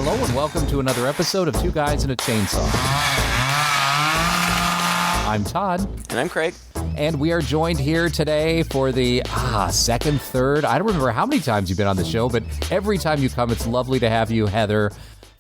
Hello and welcome to another episode of Two Guys and a Chainsaw. I'm Todd. And I'm Craig. And we are joined here today for the second, third. I don't remember how many times you've been on the show, but every time you come, it's lovely to have you, Heather.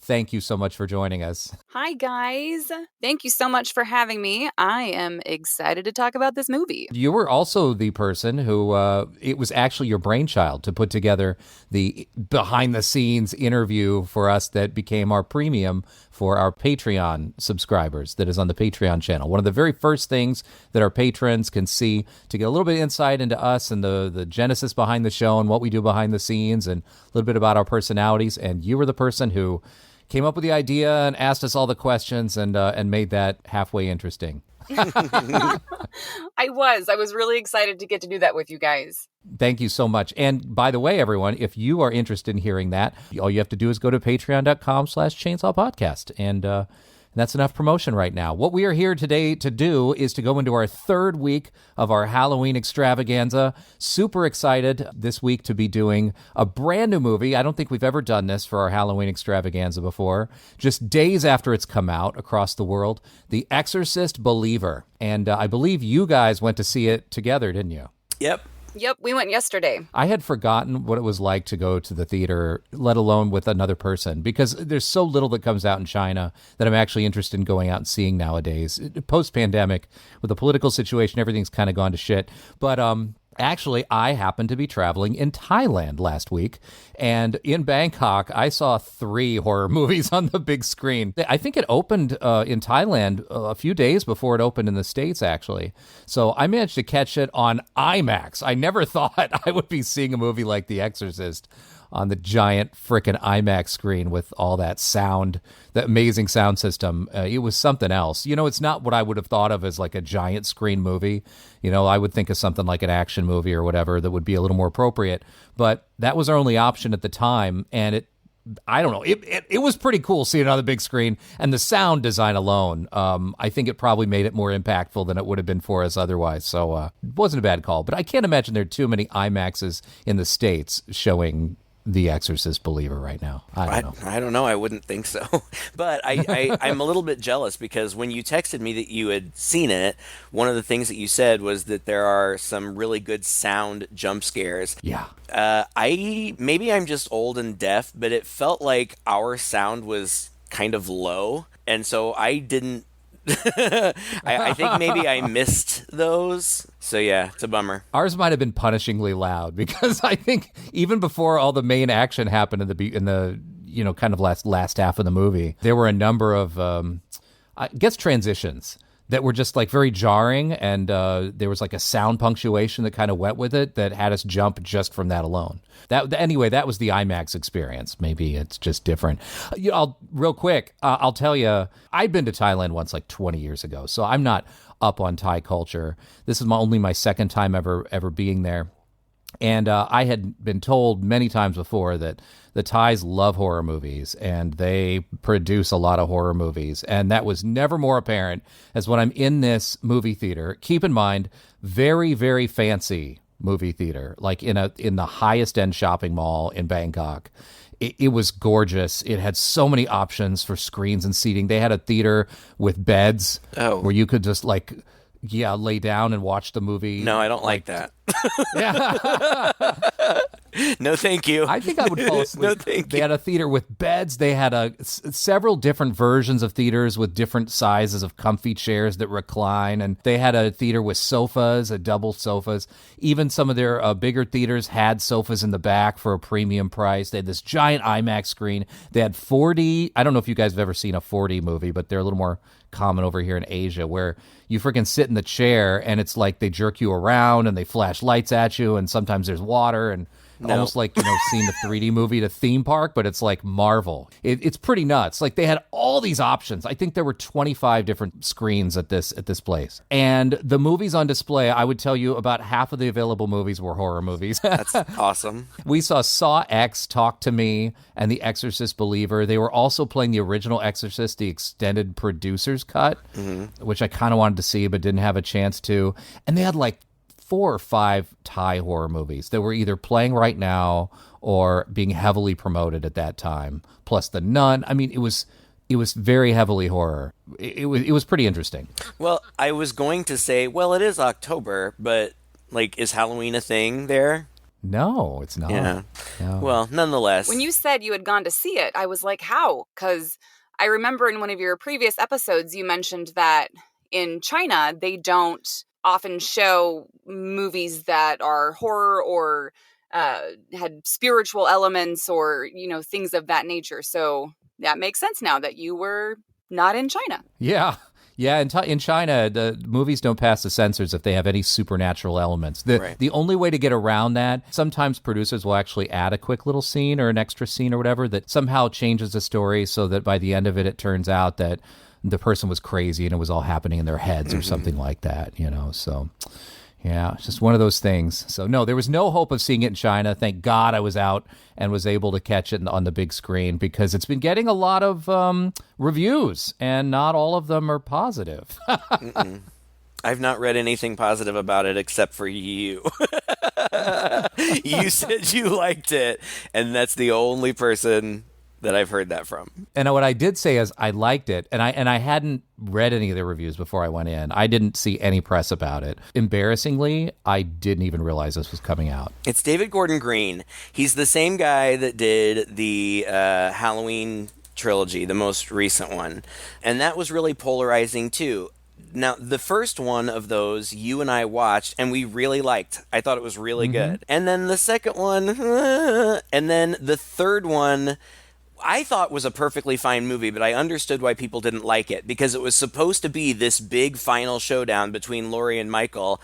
Thank you so much for joining us. Hi, guys. Thank you so much for having me. I am excited to talk about this movie. You were also the person who, it was actually your brainchild to put together the behind-the-scenes interview for us that became our premium for our Patreon subscribers that is on the Patreon channel. One of the very first things that our patrons can see to get a little bit of insight into us and the genesis behind the show and what we do behind the scenes and a little bit about our personalities. And you were the person who came up with the idea and asked us all the questions and made that halfway interesting. I was really excited to get to do that with you guys. Thank you so much. And by the way, everyone, if you are interested in hearing that, all you have to do is go to patreon.com/chainsawpodcast. And that's enough promotion right now. What we are here today to do is to go into our third week of our Halloween extravaganza. Super excited this week to be doing a brand new movie. I don't think we've ever done this for our Halloween extravaganza before. Just days after it's come out across the world, The Exorcist Believer. And I believe you guys went to see it together, didn't you? Yep, we went yesterday. I had forgotten what it was like to go to the theater, let alone with another person, because there's so little that comes out in China that I'm actually interested in going out and seeing nowadays. Post-pandemic, with the political situation, everything's kind of gone to shit. But actually, I happened to be traveling in Thailand last week, and in Bangkok, I saw 3 horror movies on the big screen. I think it opened in Thailand a few days before it opened in the States, actually. So I managed to catch it on IMAX. I never thought I would be seeing a movie like The Exorcist on the giant frickin' IMAX screen with all that sound, the amazing sound system. It was something else. You know, it's not what I would have thought of as like a giant screen movie. You know, I would think of something like an action movie or whatever that would be a little more appropriate. But that was our only option at the time. And I don't know, it was pretty cool seeing it on the big screen. And the sound design alone, I think it probably made it more impactful than it would have been for us otherwise. So it wasn't a bad call. But I can't imagine there are too many IMAXs in the States showing The Exorcist Believer right now. I don't know. I wouldn't think so. But I'm a little bit jealous because when you texted me that you had seen it, one of the things that you said was that there are some really good sound jump scares. Yeah. Maybe I'm just old and deaf, but it felt like our sound was kind of low. And so I didn't I think maybe I missed those. So yeah, it's a bummer. Ours might have been punishingly loud because I think even before all the main action happened in the kind of last half of the movie, there were a number of I guess transitions that were just like very jarring, and there was like a sound punctuation that kind of went with it that had us jump just from that alone. Anyway, that was the IMAX experience. Maybe it's just different. Real quick, I'll tell you, I'd been to Thailand once like 20 years ago, so I'm not up on Thai culture. This is only my second time ever being there. And I had been told many times before that the Thais love horror movies and they produce a lot of horror movies. And that was never more apparent as when I'm in this movie theater. Keep in mind, very, very fancy movie theater, like in the highest end shopping mall in Bangkok. It was gorgeous. It had so many options for screens and seating. They had a theater with beds where you could just lay down and watch the movie. No, I don't like that. Yeah. No, thank you. I think I would fall asleep. No, thank you. They had a theater with beds. They had several different versions of theaters with different sizes of comfy chairs that recline. And they had a theater with sofas, double sofas. Even some of their bigger theaters had sofas in the back for a premium price. They had this giant IMAX screen. They had 4D. I don't know if you guys have ever seen a 4D movie, but they're a little more common over here in Asia, where you freaking sit in the chair and it's like they jerk you around and they flash lights at you, and sometimes there's water and almost like, seeing the 3D movie at a theme park, but it's like Marvel. It's pretty nuts. Like they had all these options. I think there were 25 different screens at this place. And the movies on display, I would tell you about half of the available movies were horror movies. That's awesome. We saw Saw X, Talk to Me, and The Exorcist Believer. They were also playing the original Exorcist, the extended producer's cut, which I kind of wanted to see but didn't have a chance to. And they had like 4 or 5 Thai horror movies that were either playing right now or being heavily promoted at that time. Plus The Nun. I mean, it was very heavily horror. It was pretty interesting. Well, I was going to say, well, it is October, but like, is Halloween a thing there? No, it's not. Yeah. No. Well, nonetheless. When you said you had gone to see it, I was like, how? Because I remember in one of your previous episodes, you mentioned that in China, they don't often show movies that are horror or had spiritual elements or, things of that nature. So that makes sense now that you were not in China. Yeah. Yeah, in China, the movies don't pass the censors if they have any supernatural elements. The only way to get around that, sometimes producers will actually add a quick little scene or an extra scene or whatever that somehow changes the story so that by the end of it, it turns out that the person was crazy and it was all happening in their heads or something like that, So, yeah, it's just one of those things. So, no, there was no hope of seeing it in China. Thank God I was out and was able to catch it on the big screen because it's been getting a lot of reviews, and not all of them are positive. I've not read anything positive about it except for you. You said you liked it, and that's the only person that I've heard that from. And what I did say is I liked it, and I hadn't read any of the reviews before I went in. I didn't see any press about it. Embarrassingly, I didn't even realize this was coming out. It's David Gordon Green. He's the same guy that did the Halloween trilogy, the most recent one. And that was really polarizing too. Now, the first one of those you and I watched, and we really liked. I thought it was really good. And then the second one, and then the third one, I thought was a perfectly fine movie, but I understood why people didn't like it, because it was supposed to be this big final showdown between Laurie and Michael,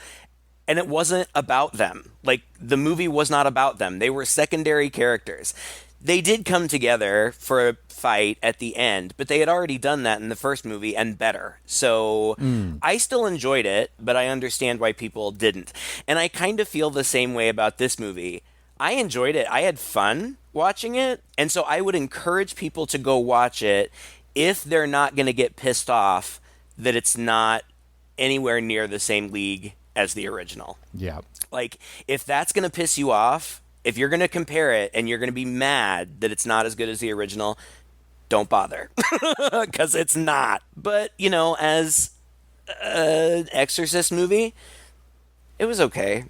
and it wasn't about them. Like, the movie was not about them. They were secondary characters. They did come together for a fight at the end, but they had already done that in the first movie and better. So I still enjoyed it, but I understand why people didn't. And I kind of feel the same way about this movie. I enjoyed it. I had fun watching it, and so I would encourage people to go watch it if they're not going to get pissed off that it's not anywhere near the same league as the original. Yeah. Like, if that's going to piss you off, if you're going to compare it and you're going to be mad that it's not as good as the original, don't bother, because it's not. But, as an Exorcist movie, it was okay.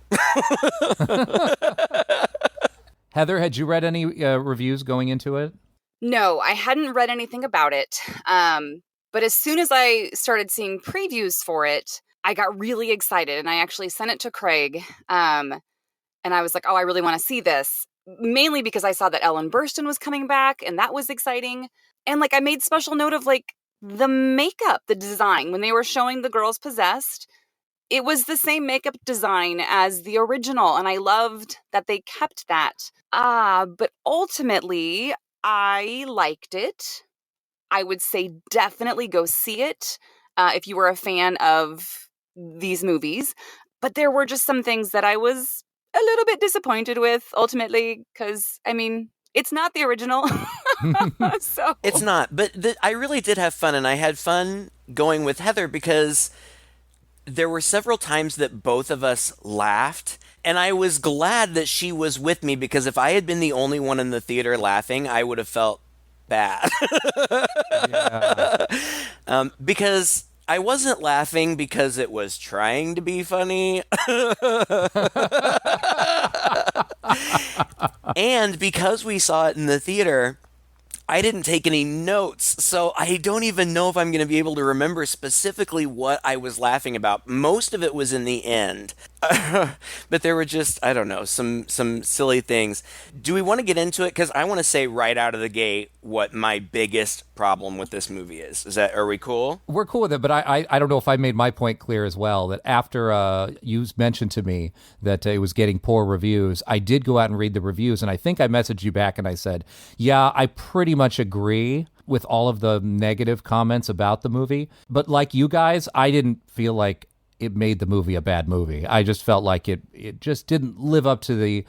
Heather, had you read any reviews going into it? No, I hadn't read anything about it. But as soon as I started seeing previews for it, I got really excited, and I actually sent it to Craig. And I was like, oh, I really want to see this. Mainly because I saw that Ellen Burstyn was coming back, and that was exciting. And I made special note of the makeup, the design. When they were showing the girls possessed, it was the same makeup design as the original, and I loved that they kept that. But ultimately, I liked it. I would say definitely go see it if you were a fan of these movies. But there were just some things that I was a little bit disappointed with, ultimately, because, it's not the original. So it's not, but I really did have fun, and I had fun going with Heather because there were several times that both of us laughed, and I was glad that she was with me, because if I had been the only one in the theater laughing, I would have felt bad. Yeah. Because I wasn't laughing because it was trying to be funny. And because we saw it in the theater, I didn't take any notes, so I don't even know if I'm going to be able to remember specifically what I was laughing about. Most of it was in the end. But there were just, I don't know, some silly things. Do we want to get into it? Because I want to say right out of the gate what my biggest problem with this movie is. Are we cool? We're cool with it, but I don't know if I made my point clear as well, that after you mentioned to me that it was getting poor reviews, I did go out and read the reviews, and I think I messaged you back and I said, yeah, I pretty much agree with all of the negative comments about the movie. But like you guys, I didn't feel like it made the movie a bad movie. I just felt like it just didn't live up to the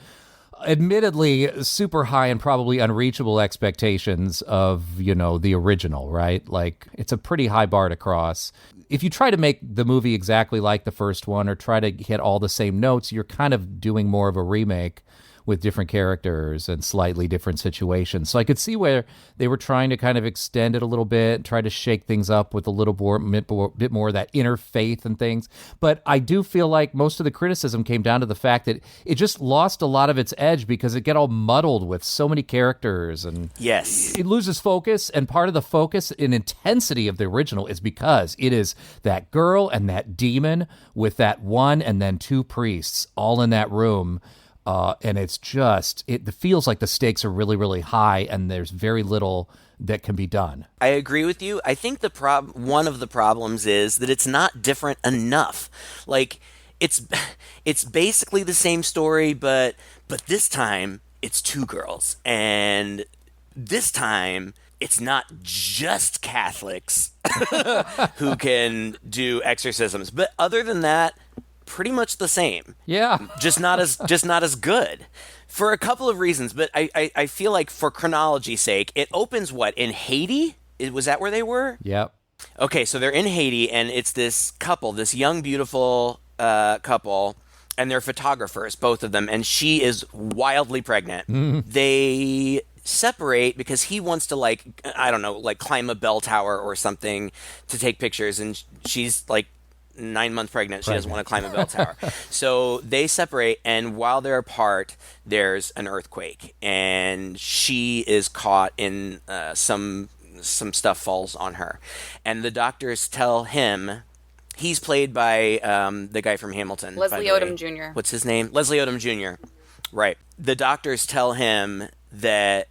admittedly super high and probably unreachable expectations of, the original, right? Like, it's a pretty high bar to cross. If you try to make the movie exactly like the first one or try to hit all the same notes, you're kind of doing more of a remake with different characters and slightly different situations. So I could see where they were trying to kind of extend it a little bit, try to shake things up with a little bit more of that inner faith and things. But I do feel like most of the criticism came down to the fact that it just lost a lot of its edge because it got all muddled with so many characters. And yes, it loses focus. And part of the focus and intensity of the original is because it is that girl and that demon with that one and then two priests all in that room. And it's just, it feels like the stakes are really, really high and there's very little that can be done. I agree with you. I think one of the problems is that it's not different enough. Like, it's basically the same story, but this time it's two girls. And this time it's not just Catholics who can do exorcisms. But other than that, pretty much the same. Yeah. just not as good. For a couple of reasons, but I feel like for chronology's sake, it opens in Haiti? Was that where they were? Yep. Okay, so they're in Haiti, and it's this couple, this young, beautiful couple, and they're photographers, both of them, and she is wildly pregnant. Mm-hmm. They separate because he wants to, climb a bell tower or something to take pictures, and she's, 9 months pregnant. She doesn't want to climb a bell tower. So they separate, and while they're apart, there's an earthquake, and she is caught in some stuff falls on her. And the doctors tell him, he's played by the guy from Hamilton. Leslie Odom Jr. What's his name? Leslie Odom Jr. Right. The doctors tell him that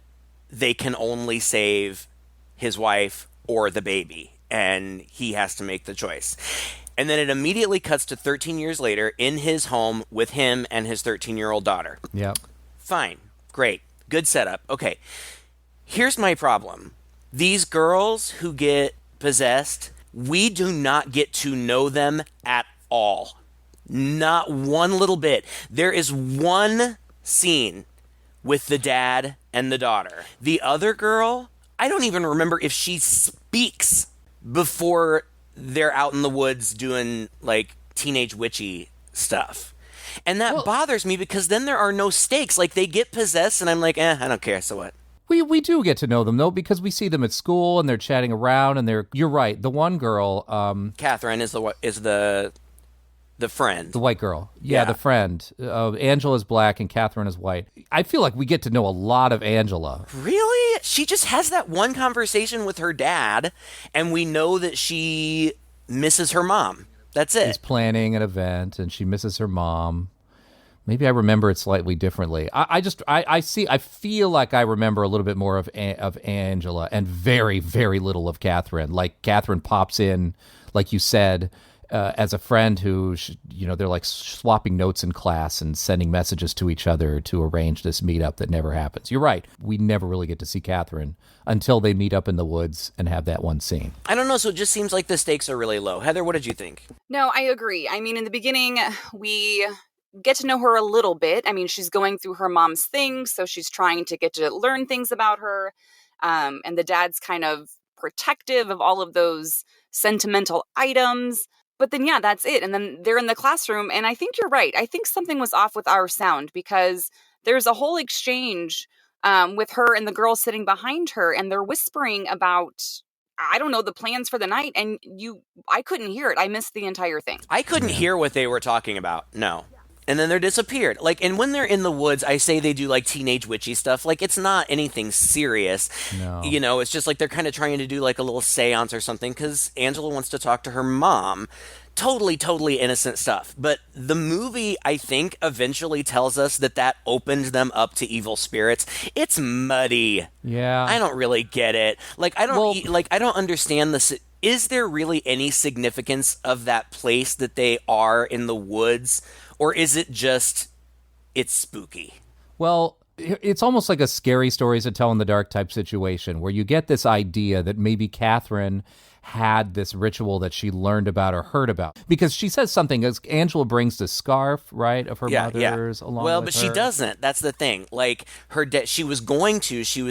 they can only save his wife or the baby, and he has to make the choice. And then it immediately cuts to 13 years later in his home with him and his 13-year-old daughter. Yeah. Fine. Great. Good setup. Okay. Here's my problem. These girls who get possessed, we do not get to know them at all. Not one little bit. There is one scene with the dad and the daughter. The other girl, I don't even remember if she speaks before they're out in the woods doing teenage witchy stuff. And that bothers me because then there are no stakes. They get possessed and I'm like, I don't care, so what? We do get to know them though, because we see them at school and they're chatting around and you're right. The one girl, Catherine is the friend. The white girl. Yeah, the friend. Angela's black and Catherine is white. I feel like we get to know a lot of Angela. Really? She just has that one conversation with her dad, and we know that she misses her mom. That's it. She's planning an event, and she misses her mom. Maybe I remember it slightly differently. I feel like I remember a little bit more of Angela and very, very little of Catherine. Catherine pops in, like you said, as a friend who, they're swapping notes in class and sending messages to each other to arrange this meetup that never happens. You're right. We never really get to see Catherine until they meet up in the woods and have that one scene. I don't know. So it just seems like the stakes are really low. Heather, what did you think? No, I agree. I mean, in the beginning, we get to know her a little bit. I mean, she's going through her mom's things, so she's trying to get to learn things about her. And the dad's kind of protective of all of those sentimental items. But then, yeah, that's it. And then they're in the classroom. And I think you're right. I think something was off with our sound because there's a whole exchange with her and the girl sitting behind her. And they're whispering about, I don't know, the plans for the night. And I couldn't hear it. I missed the entire thing. I couldn't hear what they were talking about. No. And then they're disappeared. And when they're in the woods, I say they do teenage witchy stuff. It's not anything serious. No. It's just they're kind of trying to do a little seance or something because Angela wants to talk to her mom. Totally, totally innocent stuff. But the movie, I think, eventually tells us that opens them up to evil spirits. It's muddy. Yeah. I don't really get it. I don't understand this. Is there really any significance of that place that they are in the woods? Or is it just, it's spooky? Well, it's almost like a scary stories to tell in the dark type situation where you get this idea that maybe Catherine had this ritual that she learned about or heard about, because she says something as Angela brings the scarf, right, of her mother's along well, with but her. she doesn't. That's the thing. Like she was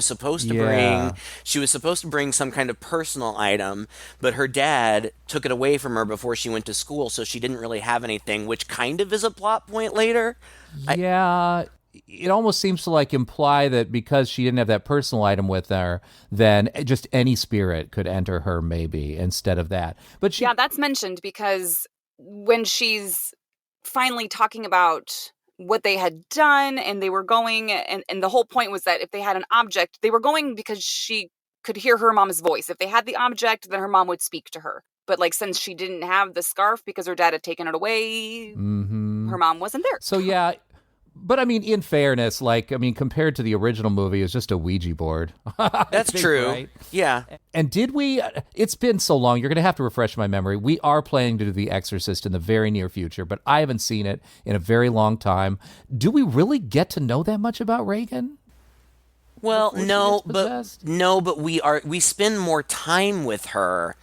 supposed to bring some kind of personal item, but her dad took it away from her before she went to school, so she didn't really have anything, which kind of is a plot point later. It almost seems to like imply that because she didn't have that personal item with her, then just any spirit could enter her maybe instead of that. But that's mentioned because when she's finally talking about what they had done and they were going, and the whole point was that if they had an object, they were going because she could hear her mom's voice. If they had the object, then her mom would speak to her. But like, since she didn't have the scarf because her dad had taken it away, her mom wasn't there. So yeah. But I mean, in fairness, compared to the original movie, it's just a Ouija board. That's true. Right? Yeah. And it's been so long, you're going to have to refresh my memory. We are planning to do The Exorcist in the very near future, but I haven't seen it in a very long time. Do we really get to know that much about Reagan? Well, no, but we spend more time with her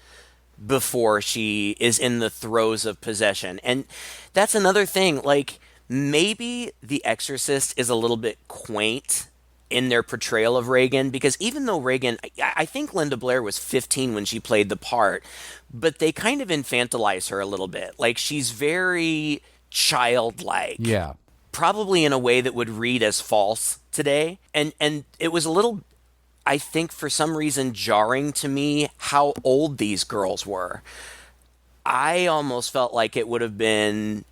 before she is in the throes of possession. And that's another thing, like, maybe The Exorcist is a little bit quaint in their portrayal of Reagan, because even though Reagan, I think Linda Blair was 15 when she played the part, but they kind of infantilize her a little bit. Like, she's very childlike. Yeah. Probably in a way that would read as false today. And it was a little, I think, for some reason, jarring to me how old these girls were. I almost felt like it would have been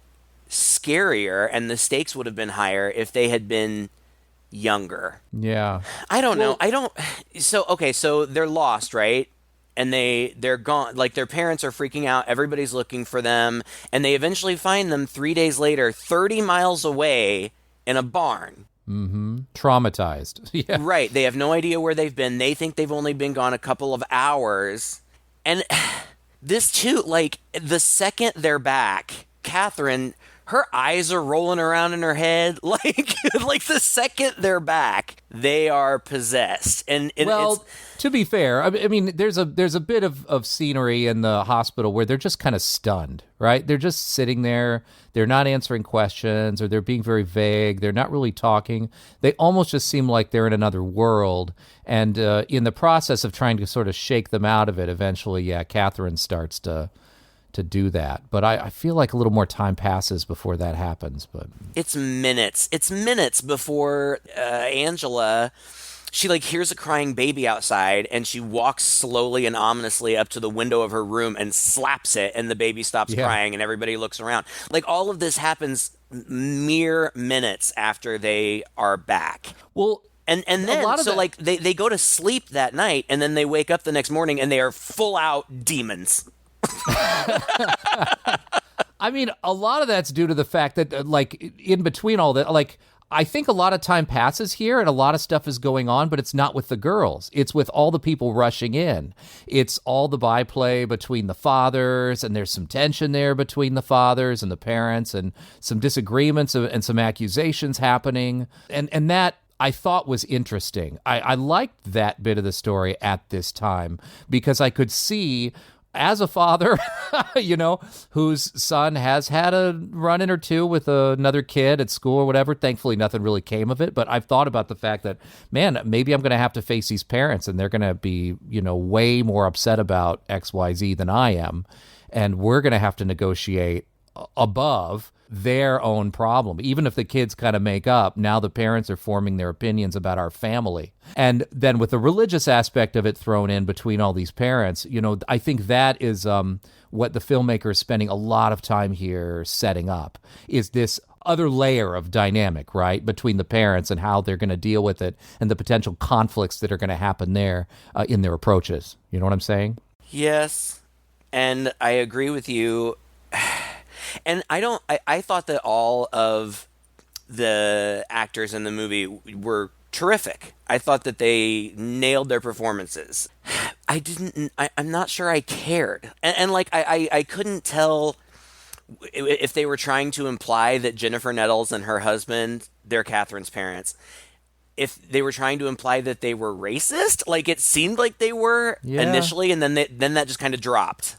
scarier and the stakes would have been higher if they had been younger. Yeah. I don't know. So they're lost, right? And they're gone. Like, their parents are freaking out. Everybody's looking for them. And they eventually find them 3 days later, 30 miles away in a barn. Mm-hmm. Traumatized. Yeah. Right. They have no idea where they've been. They think they've only been gone a couple of hours. And this too, like, the second they're back, Catherine, her eyes are rolling around in her head. Like the second they're back, they are possessed. And to be fair, I mean, there's a bit of scenery in the hospital where they're just kind of stunned, right? They're just sitting there. They're not answering questions, or they're being very vague. They're not really talking. They almost just seem like they're in another world. And in the process of trying to sort of shake them out of it, eventually, Catherine starts to do that. But I feel like a little more time passes before that happens. But it's minutes before Angela, she like hears a crying baby outside, and she walks slowly and ominously up to the window of her room and slaps it, and the baby stops crying, and everybody looks around. Like, all of this happens mere minutes after they are back. Well, and then like they go to sleep that night, and then they wake up the next morning and they are full out demons. I mean, a lot of that's due to the fact that, like, in between all that, like, I think a lot of time passes here and a lot of stuff is going on, but it's not with the girls. It's with all the people rushing in. It's all the byplay between the fathers, and there's some tension there between the fathers and the parents, and some disagreements and some accusations happening. And that, I thought, was interesting. I liked that bit of the story at this time because I could see, as a father, whose son has had a run-in or two with another kid at school or whatever. Thankfully, nothing really came of it. But I've thought about the fact that, man, maybe I'm going to have to face these parents, and they're going to be, way more upset about XYZ than I am. And we're going to have to negotiate above their own problem. Even if the kids kind of make up, now the parents are forming their opinions about our family. And then with the religious aspect of it thrown in between all these parents, I think that is what the filmmaker is spending a lot of time here setting up, is this other layer of dynamic, right, between the parents and how they're going to deal with it, and the potential conflicts that are going to happen there in their approaches. You know what I'm saying? Yes, and I agree with you. And I thought that all of the actors in the movie were terrific. I thought that they nailed their performances. I'm not sure I cared. And like, I couldn't tell if they were trying to imply that Jennifer Nettles and her husband, they're Catherine's parents. if they were trying to imply that they were racist. Like, it seemed like they were initially, and then that just kind of dropped.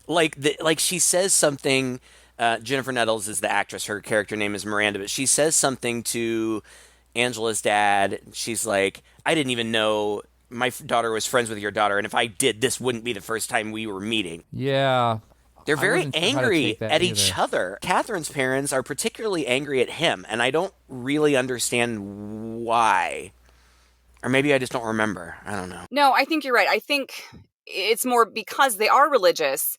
Like she says something. Jennifer Nettles is the actress. Her character name is Miranda, but she says something to Angela's dad. She's like, I didn't even know my daughter was friends with your daughter, and if I did, this wouldn't be the first time we were meeting. Yeah. They're very angry at each either. other. Catherine's parents are particularly angry at him, and I don't really understand why. Or maybe I just don't remember. I don't know. No, I think you're right. I think it's more because they are religious.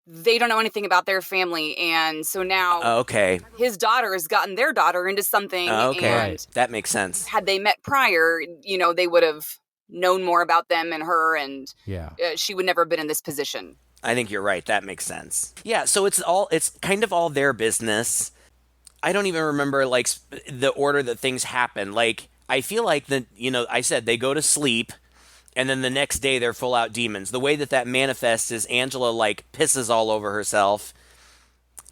They don't know anything about their family, and so now his daughter has gotten their daughter into something. And that makes sense. Had they met prior, they would have known more about them and her, and she would never have been in this position. I think you're right. That makes sense. Yeah, so it's kind of all their business. I don't even remember, like, the order that things happen. Like, I feel like I said they go to sleep, and then the next day they're full out demons. The way that manifests is Angela, like, pisses all over herself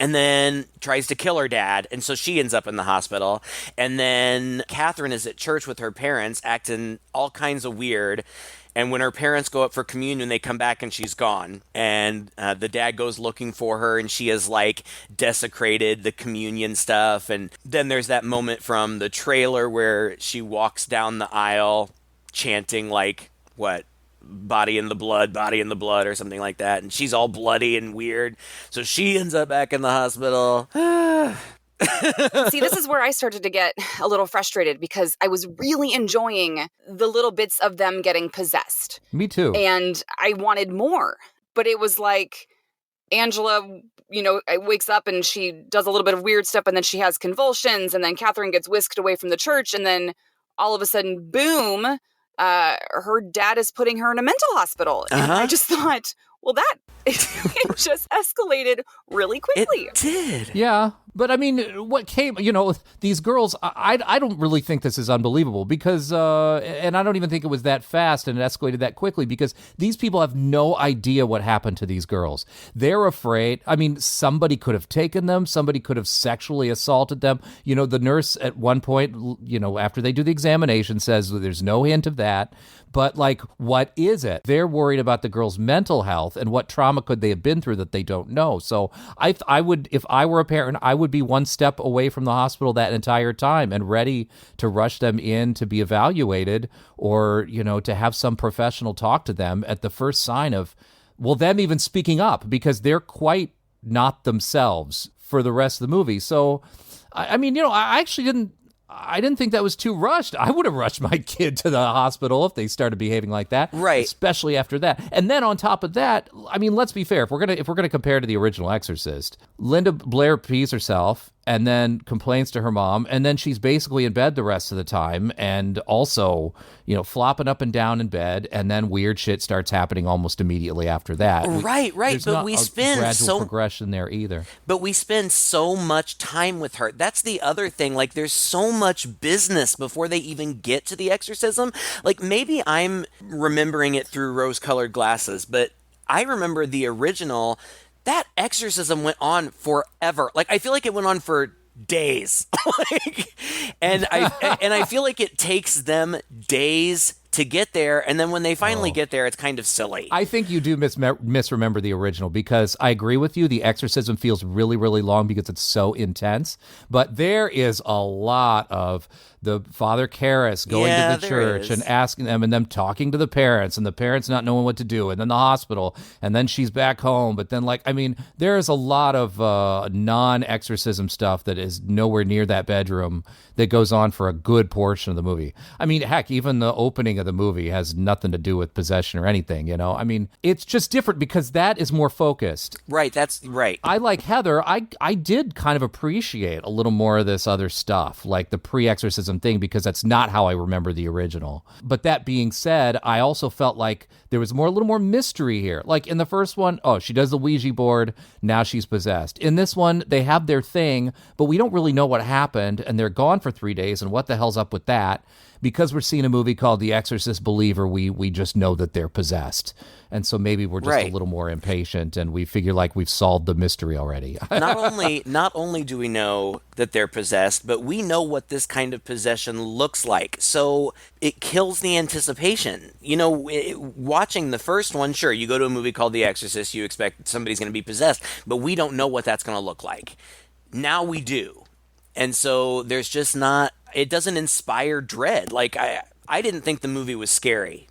and then tries to kill her dad, and so she ends up in the hospital. And then Catherine is at church with her parents, acting all kinds of weird. And when her parents go up for communion, they come back and she's gone. And the dad goes looking for her, and she has, like, desecrated the communion stuff. And then there's that moment from the trailer where she walks down the aisle chanting, like, what? Body in the blood, or something like that. And she's all bloody and weird. So she ends up back in the hospital. See, this is where I started to get a little frustrated because I was really enjoying the little bits of them getting possessed. Me too. And I wanted more. But it was like Angela, wakes up and she does a little bit of weird stuff, and then she has convulsions, and then Catherine gets whisked away from the church, and then all of a sudden, boom, her dad is putting her in a mental hospital. And I just thought, well, it just escalated really quickly. It did. Yeah. But I mean, what came, these girls, I don't really think this is unbelievable because, and I don't even think it was that fast and it escalated that quickly because these people have no idea what happened to these girls. They're afraid. I mean, somebody could have taken them. Somebody could have sexually assaulted them. The nurse at one point, after they do the examination says there's no hint of that. But, like, what is it? They're worried about the girl's mental health and what trauma could they have been through that they don't know. So I would, if I were a parent, I would be one step away from the hospital that entire time and ready to rush them in to be evaluated or, to have some professional talk to them at the first sign of, them even speaking up because they're quite not themselves for the rest of the movie. So, I mean, I didn't think that was too rushed. I would have rushed my kid to the hospital if they started behaving like that. Right. Especially after that. And then on top of that, I mean, let's be fair. If we're gonna compare to the original Exorcist, Linda Blair pees herself and then complains to her mom, and then she's basically in bed the rest of the time and also, flopping up and down in bed, and then weird shit starts happening almost immediately after that. Right. There's But not we a spend gradual progression there either. But we spend so much time with her. That's the other thing. Like, there's so much business before they even get to the exorcism. Like, maybe I'm remembering it through rose-colored glasses, but I remember the original. That exorcism went on forever. Like, I feel like it went on for days. and I feel like it takes them days to get there, and then when they finally get there, it's kind of silly. I think you do misremember the original because I agree with you. The exorcism feels really, really long because it's so intense. But there is a lot of the Father Carys going to the church and asking them, and them talking to the parents, and the parents not knowing what to do, and then the hospital, and then she's back home. But then, there is a lot of non-exorcism stuff that is nowhere near that bedroom that goes on for a good portion of the movie. I mean, heck, even the opening of the movie has nothing to do with possession or anything, I mean, it's just different because that is more focused. Right, that's right. I, like Heather, I did kind of appreciate a little more of this other stuff, like the pre-exorcism thing, because that's not how I remember the original. But that being said, I also felt like there was a little more mystery here. Like in the first one, she does the Ouija board, now she's possessed. In this one, they have their thing, but we don't really know what happened, and they're gone for 3 days, and what the hell's up with that? because we're seeing a movie called The Exorcist Believer, we just know that they're possessed. And so maybe we're just a little more impatient and we figure like we've solved the mystery already. Not only do we know that they're possessed, but we know what this kind of possession looks like. So it kills the anticipation. Watching the first one, sure, you go to a movie called The Exorcist, you expect somebody's going to be possessed, but we don't know what that's going to look like. Now we do. And so there's just not, it doesn't inspire dread. Like I didn't think the movie was scary.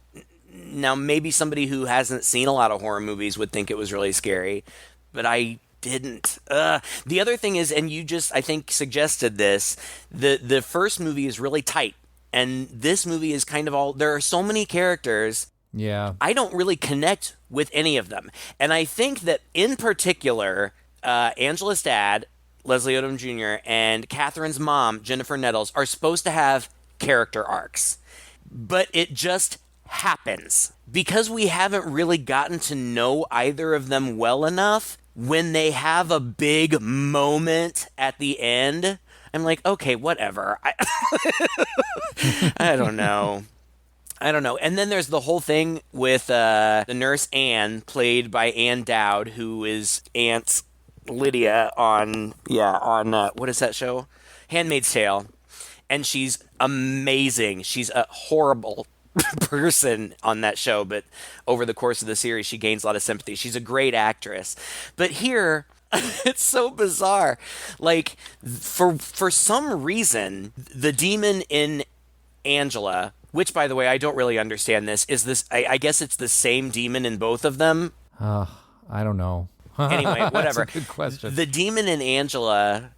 Now, maybe somebody who hasn't seen a lot of horror movies would think it was really scary, but I didn't. The other thing is, and you just, I think, suggested this, the first movie is really tight, and this movie is kind of there are so many characters, I don't really connect with any of them. And I think that, in particular, Angela's dad, Leslie Odom Jr., and Catherine's mom, Jennifer Nettles, are supposed to have character arcs. But it just happens because we haven't really gotten to know either of them well enough. When they have a big moment at the end, I'm like, okay, whatever. I don't know. And then there's the whole thing with the nurse Anne, played by Ann Dowd, who is Aunt Lydia on what is that show? Handmaid's Tale. And she's amazing. She's a horrible person on that show, but over the course of the series she gains a lot of sympathy. She's a great actress. But here it's so bizarre. Like for some reason the demon in Angela, which by the way I don't really understand this, I guess it's the same demon in both of them. I don't know. Anyway, whatever. That's a good question. The demon in Angela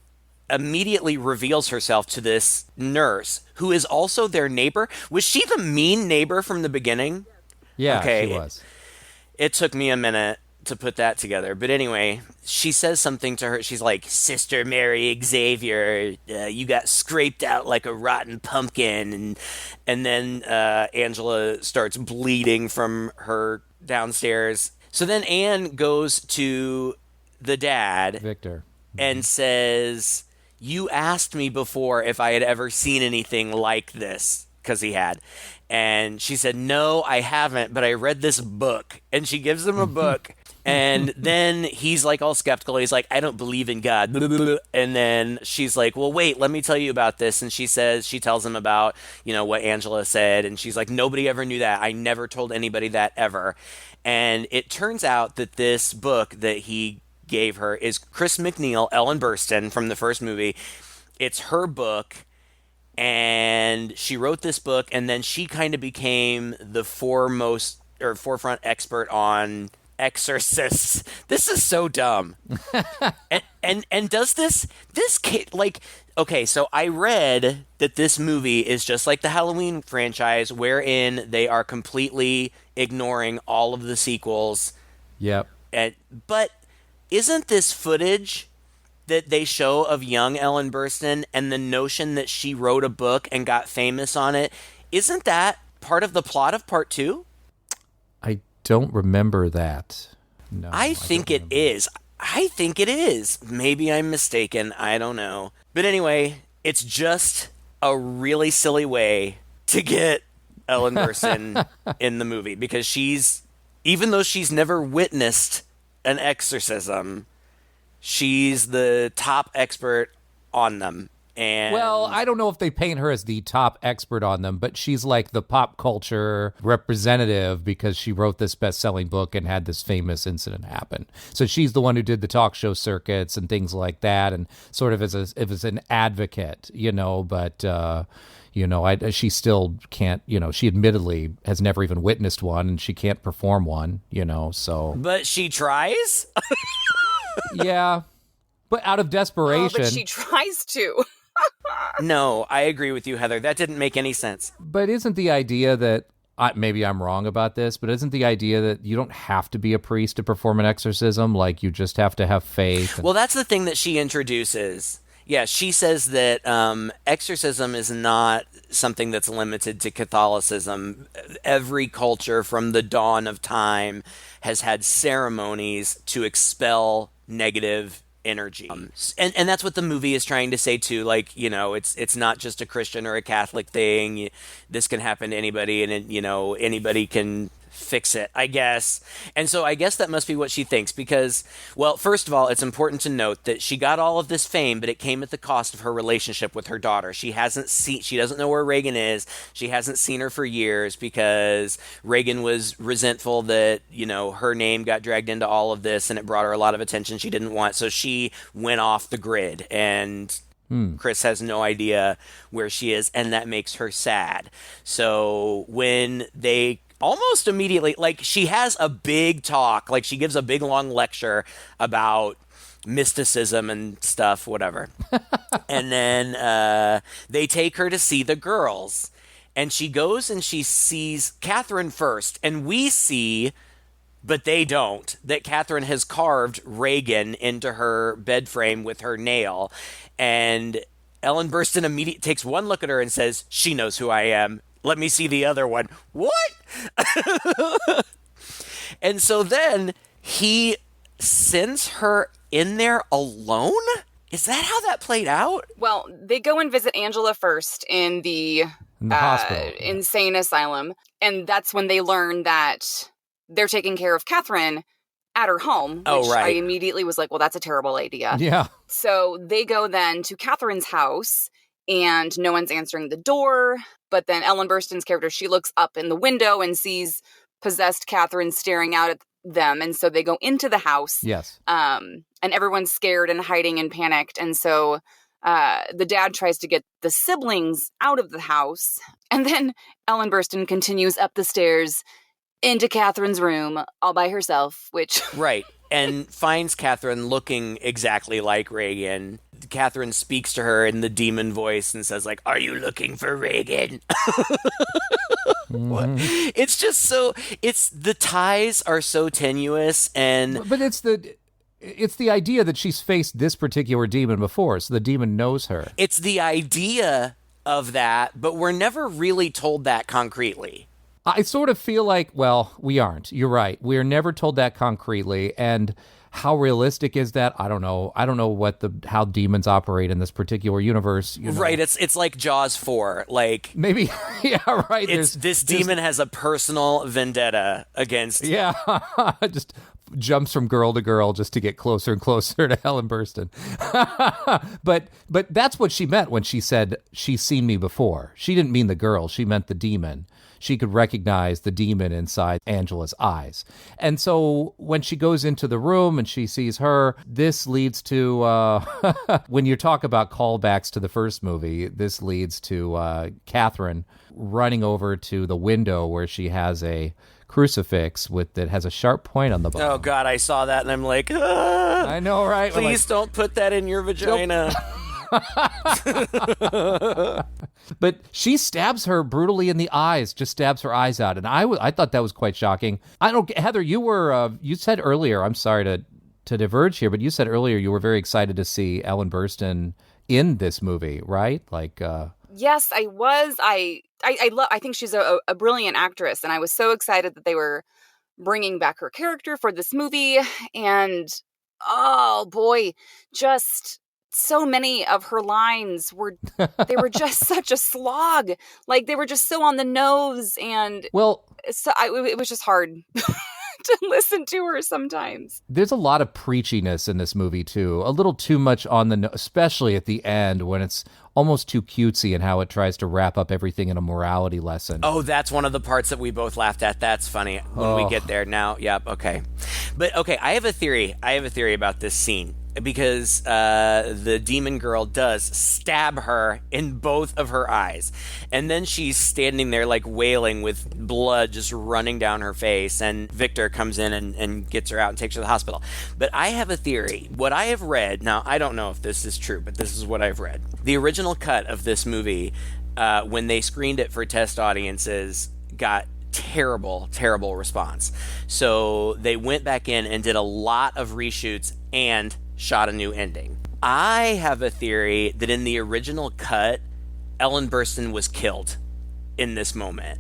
immediately reveals herself to this nurse who is also their neighbor. Was she the mean neighbor from the beginning? Yeah, okay. She was. It took me a minute to put that together. But anyway, she says something to her. She's like, Sister Mary Xavier, you got scraped out like a rotten pumpkin. And then Angela starts bleeding from her downstairs. So then Anne goes to the dad, Victor, and says, you asked me before if I had ever seen anything like this, because he had. And she said, no, I haven't, but I read this book. And she gives him a book. And then he's like all skeptical. He's like, I don't believe in God. And then she's like, well, wait, let me tell you about this. And she tells him about, what Angela said. And she's like, nobody ever knew that. I never told anybody that ever. And it turns out that this book that he gave her is Chris McNeil, Ellen Burstyn from the first movie. It's her book, and she wrote this book, and then she kind of became the forefront expert on exorcists. This is so dumb. and does this kid, like, okay, so I read that this movie is just like the Halloween franchise, wherein they are completely ignoring all of the sequels. Yep. But isn't this footage that they show of young Ellen Burstyn and the notion that she wrote a book and got famous on it, isn't that part of the plot of part 2? I don't remember that. No, I think it is. I think it is. Maybe I'm mistaken. I don't know. But anyway, it's just a really silly way to get Ellen Burstyn in the movie, because even though she's never witnessed an exorcism, she's the top expert on them. And well, I don't know if they paint her as the top expert on them, but she's like the pop culture representative because she wrote this best-selling book and had this famous incident happen. So she's the one who did the talk show circuits and things like that, and sort of as an advocate, but she still can't, she admittedly has never even witnessed one, and she can't perform one, so. But she tries? Yeah. But out of desperation. But she tries to. No, I agree with you, Heather. That didn't make any sense. But isn't the idea that, maybe I'm wrong about this, but isn't the idea that you don't have to be a priest to perform an exorcism? Like, you just have to have faith? Well, that's the thing that she introduces. Yeah, she says that exorcism is not something that's limited to Catholicism. Every culture from the dawn of time has had ceremonies to expel negative energy. And that's what the movie is trying to say too. Like, it's not just a Christian or a Catholic thing. This can happen to anybody, and anybody can fix it, I guess. And so I guess that must be what she thinks, because, well, first of all, it's important to note that she got all of this fame, but it came at the cost of her relationship with her daughter. She doesn't know where Reagan is. She hasn't seen her for years because Reagan was resentful that, her name got dragged into all of this, and it brought her a lot of attention she didn't want. So she went off the grid, and Chris has no idea where she is, and that makes her sad. So when they almost immediately, like, she has a big talk, like she gives a big long lecture about mysticism and stuff, whatever. And then they take her to see the girls, and she goes and she sees Catherine first, and we see, but they don't, that Catherine has carved Reagan into her bed frame with her nail. And Ellen Burstyn immediately takes one look at her and says, "She knows who I am. Let me see the other one." What? And so then he sends her in there alone? Is that how that played out? Well, they go and visit Angela first in the hospital. Insane asylum. And that's when they learn that they're taking care of Catherine at her home. Which Oh, right. I immediately was like, well, that's a terrible idea. Yeah. So they go then to Catherine's house, and no one's answering the door. But then Ellen Burstyn's character, she looks up in the window and sees possessed Catherine staring out at them. And so they go into the house. Yes. And everyone's scared and hiding and panicked. And so the dad tries to get the siblings out of the house. And then Ellen Burstyn continues up the stairs into Catherine's room all by herself, which... Right. And finds Catherine looking exactly like Reagan. Catherine speaks to her in the demon voice and says, like, "Are you looking for Reagan?" What? It's just so... the ties are so tenuous, and... But it's the idea that she's faced this particular demon before, so the demon knows her. It's the idea of that, but we're never really told that concretely. I sort of feel like, well, we aren't. You're right. We're never told that concretely. And how realistic is that? I don't know. I don't know how demons operate in this particular universe. Right. It's like Jaws 4. Like, maybe. Yeah, right. This demon has a personal vendetta against... Yeah. Just jumps from girl to girl just to get closer and closer to Ellen Burstyn. But that's what she meant when she said she's seen me before. She didn't mean the girl. She meant the demon. She could recognize the demon inside Angela's eyes. And so when she goes into the room and she sees her, this leads to, when you talk about callbacks to the first movie, this leads to Catherine running over to the window where she has a crucifix that has a sharp point on the bottom. Oh, God, I saw that and I'm like, ah, I know, right? Please don't put that in your vagina. But she stabs her brutally in the eyes, just stabs her eyes out. And I thought that was quite shocking. Heather, you said earlier, I'm sorry to diverge here, but you said earlier you were very excited to see Ellen Burstyn in this movie, right? Like, Yes, I was. I think she's a brilliant actress, and I was so excited that they were bringing back her character for this movie. And oh boy, just so many of her lines were just such a slog. Like, they were just so on the nose, and well, so it was just hard to listen to her sometimes. There's a lot of preachiness in this movie too, a little too much on the nose, especially at the end when it's almost too cutesy in how it tries to wrap up everything in a morality lesson. Oh, that's one of the parts that we both laughed at. That's funny when we get there now. Yep. Okay. But okay, I have a theory about this scene, because the demon girl does stab her in both of her eyes. And then she's standing there like wailing with blood just running down her face. And Victor comes in and gets her out and takes her to the hospital. But I have a theory. What I have read, now I don't know if this is true, but this is what I've read. The original cut of this movie, when they screened it for test audiences, got terrible response. So they went back in and did a lot of reshoots and shot a new ending. I have a theory that in the original cut, Ellen Burstyn was killed in this moment.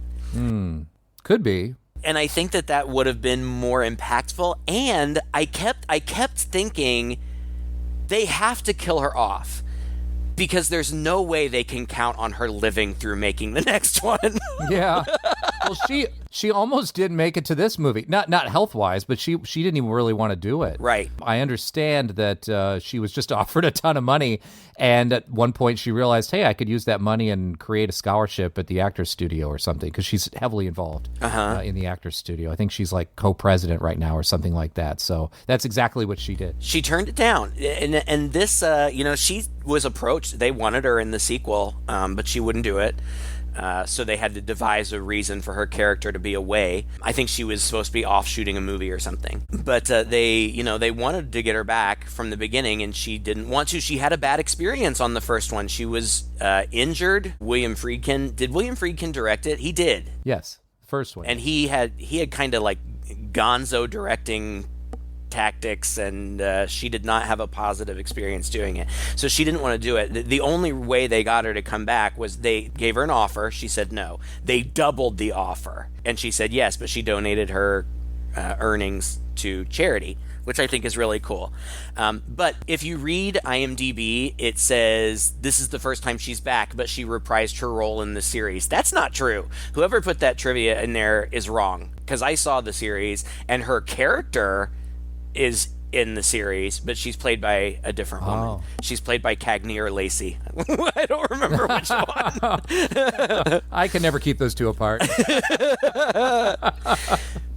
Could be. And I think that would have been more impactful. And I kept thinking, they have to kill her off. Because there's no way they can count on her living through making the next one. Yeah. Well, she almost didn't make it to this movie. Not health-wise, but she didn't even really want to do it. Right. I understand that she was just offered a ton of money, and at one point she realized, hey, I could use that money and create a scholarship at the Actors Studio or something, because she's heavily involved in the Actors Studio. I think she's like co-president right now or something like that. So that's exactly what she did. She turned it down. And this, she was approached. They wanted her in the sequel, but she wouldn't do it. So they had to devise a reason for her character to be away. I think she was supposed to be off shooting a movie or something. But they wanted to get her back from the beginning, and she didn't want to. She had a bad experience on the first one. She was injured. Did William Friedkin direct it? He did. Yes, first one. And he had kind of like gonzo directing tactics, and she did not have a positive experience doing it, so she didn't want to do it. The only way they got her to come back was they gave her an offer. She said no. They doubled the offer, and she said yes, but she donated her earnings to charity, which I think is really cool. But if you read IMDb, it says this is the first time she's back, but she reprised her role in the series. That's not true. Whoever put that trivia in there is wrong, because I saw the series, and her character is in the series, but she's played by a different woman. She's played by Cagney or Lacey. I don't remember which one. I can never keep those two apart. But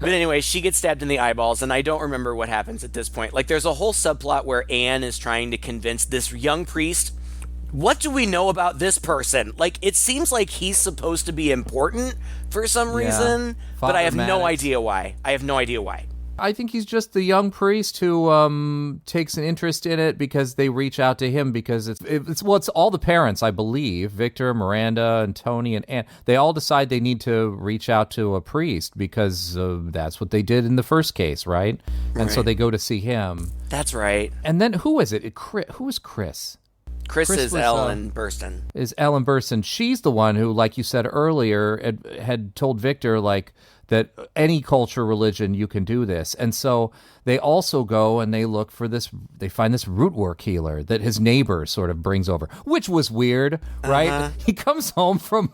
anyway, she gets stabbed in the eyeballs, and I don't remember what happens at this point. Like, there's a whole subplot where Anne is trying to convince this young priest, what do we know about this person? Like, it seems like he's supposed to be important for some reason, but I have no idea why. I think he's just the young priest who takes an interest in it because they reach out to him because it's all the parents, I believe, Victor, Miranda, and Tony, and Anne. They all decide they need to reach out to a priest because that's what they did in the first case, right? And so they go to see him. That's right. And then who is it? Who is Chris? Chris is Ellen Burstyn. Is Ellen Burstyn. She's the one who, like you said earlier, had told Victor, like, that any culture, religion, you can do this. And so they also go and they look for this, they find this root work healer that his neighbor sort of brings over, which was weird, right? He comes home from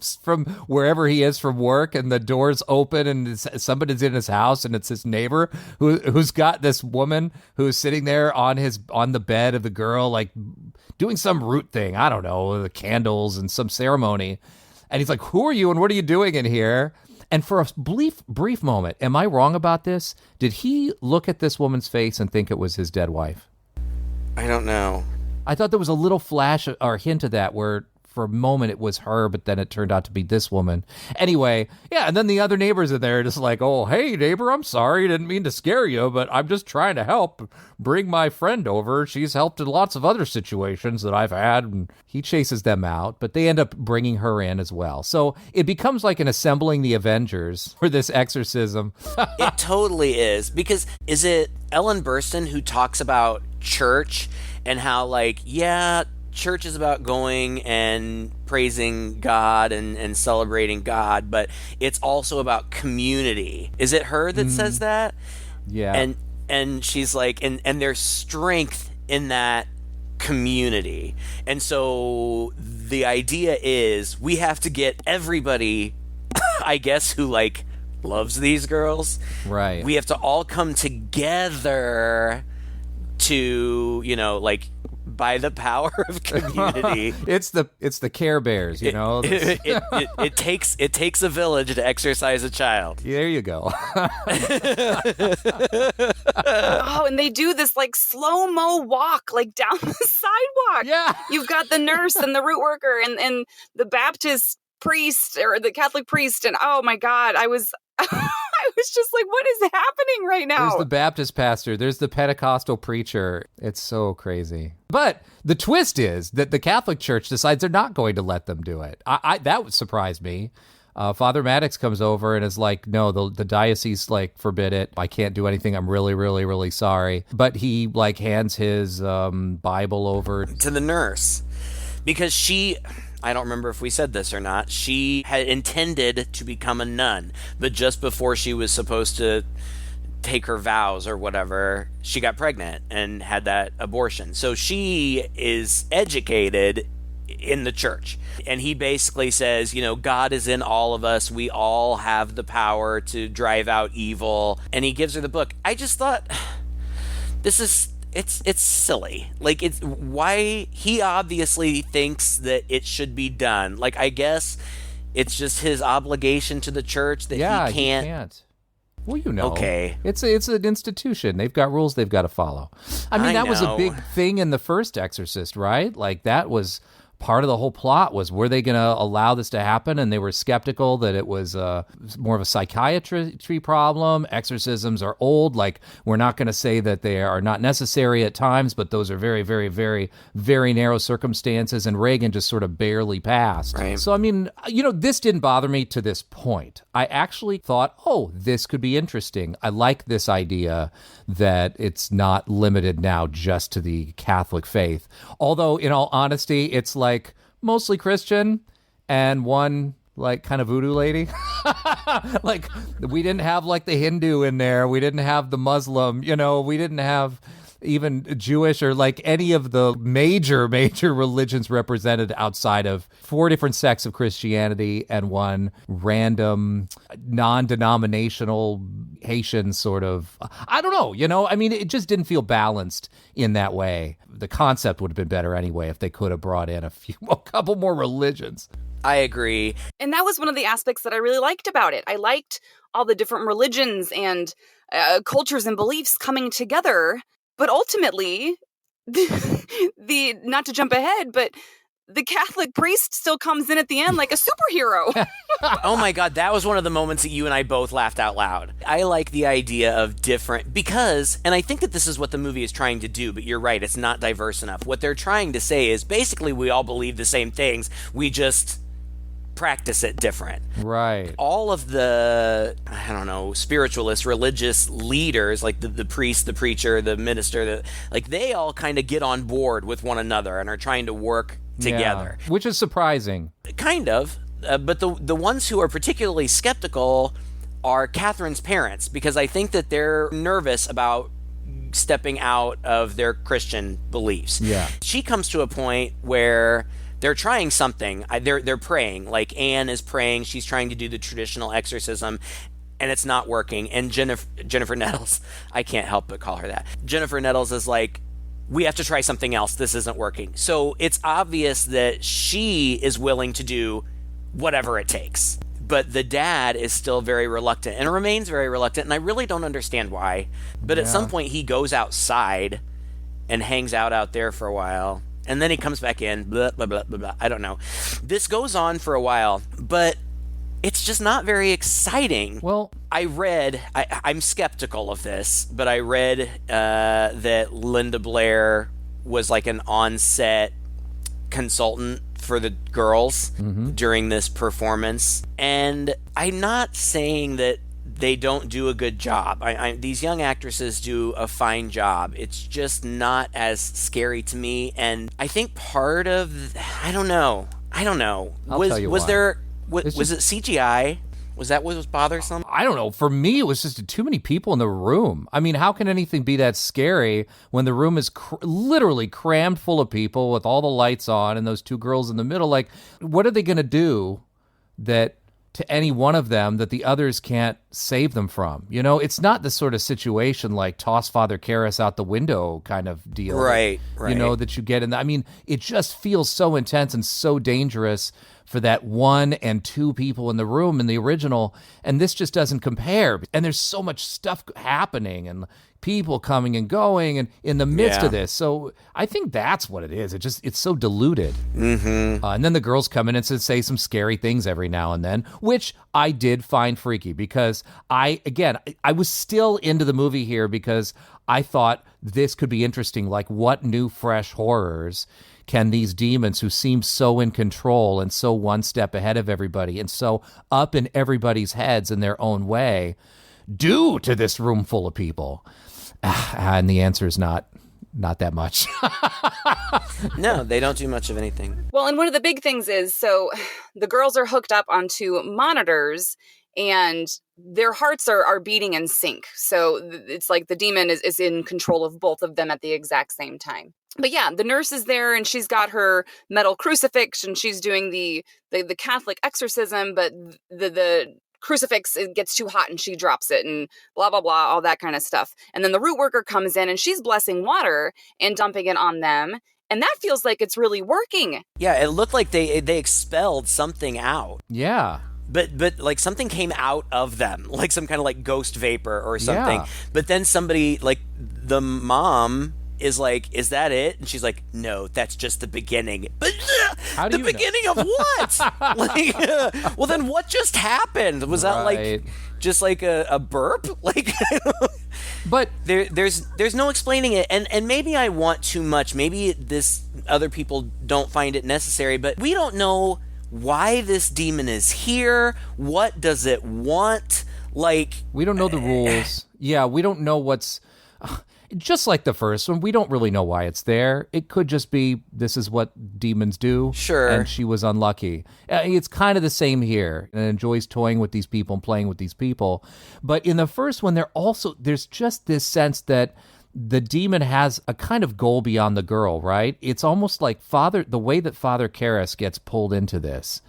wherever he is from work, and the door's open and somebody's in his house, and it's his neighbor who's got this woman who's sitting there on the bed of the girl, like doing some root thing. I don't know, the candles and some ceremony. And he's like, who are you and what are you doing in here? And for a brief moment, am I wrong about this? Did he look at this woman's face and think it was his dead wife? I don't know. I thought there was a little flash or hint of that where for a moment it was her, but then it turned out to be this woman. Anyway, yeah, and then the other neighbors are there just like, oh, hey, neighbor, I'm sorry. Didn't mean to scare you, but I'm just trying to help bring my friend over. She's helped in lots of other situations that I've had, and he chases them out, but they end up bringing her in as well. So it becomes like an assembling the Avengers for this exorcism. It totally is, because is it Ellen Burstyn who talks about church and how, like, yeah, church is about going and praising God and celebrating God, but it's also about community. Is it her that says that? Yeah. And she's like, and there's strength in that community. And so the idea is we have to get everybody, I guess, who like loves these girls. Right. We have to all come together to, like, by the power of community. It's the Care Bears, you know. It takes a village to exorcise a child. There you go. Oh, and they do this like slow-mo walk like down the sidewalk. Yeah. You've got the nurse and the root worker and the Baptist priest or the Catholic priest, and oh my God, I was just like, what is happening right now? There's the Baptist pastor. There's the Pentecostal preacher. It's so crazy. But the twist is that the Catholic Church decides they're not going to let them do it. That would surprise me. Father Maddox comes over and is like, no, the diocese like forbid it. I can't do anything. I'm really, really, really sorry. But he like hands his Bible over to the nurse because I don't remember if we said this or not. She had intended to become a nun, but just before she was supposed to take her vows or whatever, she got pregnant and had that abortion. So she is educated in the church. And he basically says, God is in all of us. We all have the power to drive out evil. And he gives her the book. I just thought, it's silly. Like, it's why he obviously thinks that it should be done. Like, I guess it's just his obligation to the church that he can't. Well, Okay. It's an institution. They've got rules they've got to follow. I mean, that was a big thing in the first Exorcist, right? Like, that was part of the whole plot was, were they going to allow this to happen? And they were skeptical that it was more of a psychiatry problem. Exorcisms are old. Like, we're not going to say that they are not necessary at times, but those are very, very, very, very narrow circumstances. And Reagan just sort of barely passed. Right. So, I mean, this didn't bother me to this point. I actually thought, this could be interesting. I like this idea that it's not limited now just to the Catholic faith. Although, in all honesty, it's like mostly Christian and one like kind of voodoo lady. Like, we didn't have like the Hindu in there. We didn't have the Muslim, we didn't have even Jewish or like any of the major religions represented outside of 4 different sects of Christianity and one random non-denominational Haitian sort of, I don't know, I mean, it just didn't feel balanced in that way. The concept would have been better anyway if they could have brought in a couple more religions. I agree. And that was one of the aspects that I really liked about it. I liked all the different religions and cultures and beliefs coming together. But ultimately, the not to jump ahead, but the Catholic priest still comes in at the end like a superhero. Oh my God, that was one of the moments that you and I both laughed out loud. I like the idea of different, because, and I think that this is what the movie is trying to do, but you're right, it's not diverse enough. What they're trying to say is basically we all believe the same things, we just practice it different. Right. All of the, spiritualists, religious leaders, like the priest, the preacher, the minister, they all kind of get on board with one another and are trying to work together. Yeah, which is surprising. Kind of. But the ones who are particularly skeptical are Catherine's parents, because I think that they're nervous about stepping out of their Christian beliefs. Yeah. She comes to a point where they're trying something. They're praying. Like, Anne is praying. She's trying to do the traditional exorcism, and it's not working. And Jennifer Nettles, I can't help but call her that. Jennifer Nettles is like, we have to try something else. This isn't working. So it's obvious that she is willing to do whatever it takes. But the dad is still very reluctant and remains very reluctant, and I really don't understand why. But at some point, he goes outside and hangs out there for a while. And then he comes back in, blah, blah, blah, blah, blah. I don't know. This goes on for a while, but it's just not very exciting. Well, I'm skeptical of this, but I read that Linda Blair was like an on-set consultant for the girls during this performance. And I'm not saying that they don't do a good job. These young actresses do a fine job. It's just not as scary to me. And I think part of, I don't know. Was it CGI? Was that what was bothersome? I don't know. For me, it was just too many people in the room. I mean, how can anything be that scary when the room is literally crammed full of people with all the lights on and those two girls in the middle? Like, what are they going to do that to any one of them that the others can't save them from? It's not the sort of situation like toss Father Carys out the window kind of deal. Right. That you get in. I mean, it just feels so intense and so dangerous for that 1 and 2 people in the room in the original, and this just doesn't compare. And there's so much stuff happening and people coming and going and in the midst of this. So I think that's what it is. It's so diluted. Mm-hmm. And then the girls come in and say some scary things every now and then, which I did find freaky because I was still into the movie here because I thought this could be interesting. Like, what new fresh horrors can these demons who seem so in control and so one step ahead of everybody and so up in everybody's heads in their own way do to this room full of people? And the answer is not that much. No, they don't do much of anything. Well, and one of the big things is, so the girls are hooked up onto monitors, and their hearts are beating in sync. So it's like the demon is in control of both of them at the exact same time. But yeah, the nurse is there and she's got her metal crucifix and she's doing the Catholic exorcism, but the crucifix, it gets too hot and she drops it and blah, blah, blah, all that kind of stuff. And then the root worker comes in and she's blessing water and dumping it on them. And that feels like it's really working. Yeah, it looked like they expelled something out. Yeah. But like something came out of them, like some kind of like ghost vapor or something. Yeah. But then somebody, like the mom, is like, "Is that it?" And she's like, "No, that's just the beginning." But How do the you beginning of what? Like, well, then what just happened? Was that like just like a burp? Like, but there's no explaining it. And maybe I want too much. Maybe other people don't find it necessary. But we don't know why this demon is here. What does it want? Like, we don't know the rules. Yeah, we don't know what's... Just like the first one, we don't really know why it's there. It could just be this is what demons do. Sure. And she was unlucky. It's kind of the same here. And enjoys toying with these people and playing with these people. But in the first one, there's just this sense that the demon has a kind of goal beyond the girl, right? It's almost like the way that Father Carys gets pulled into this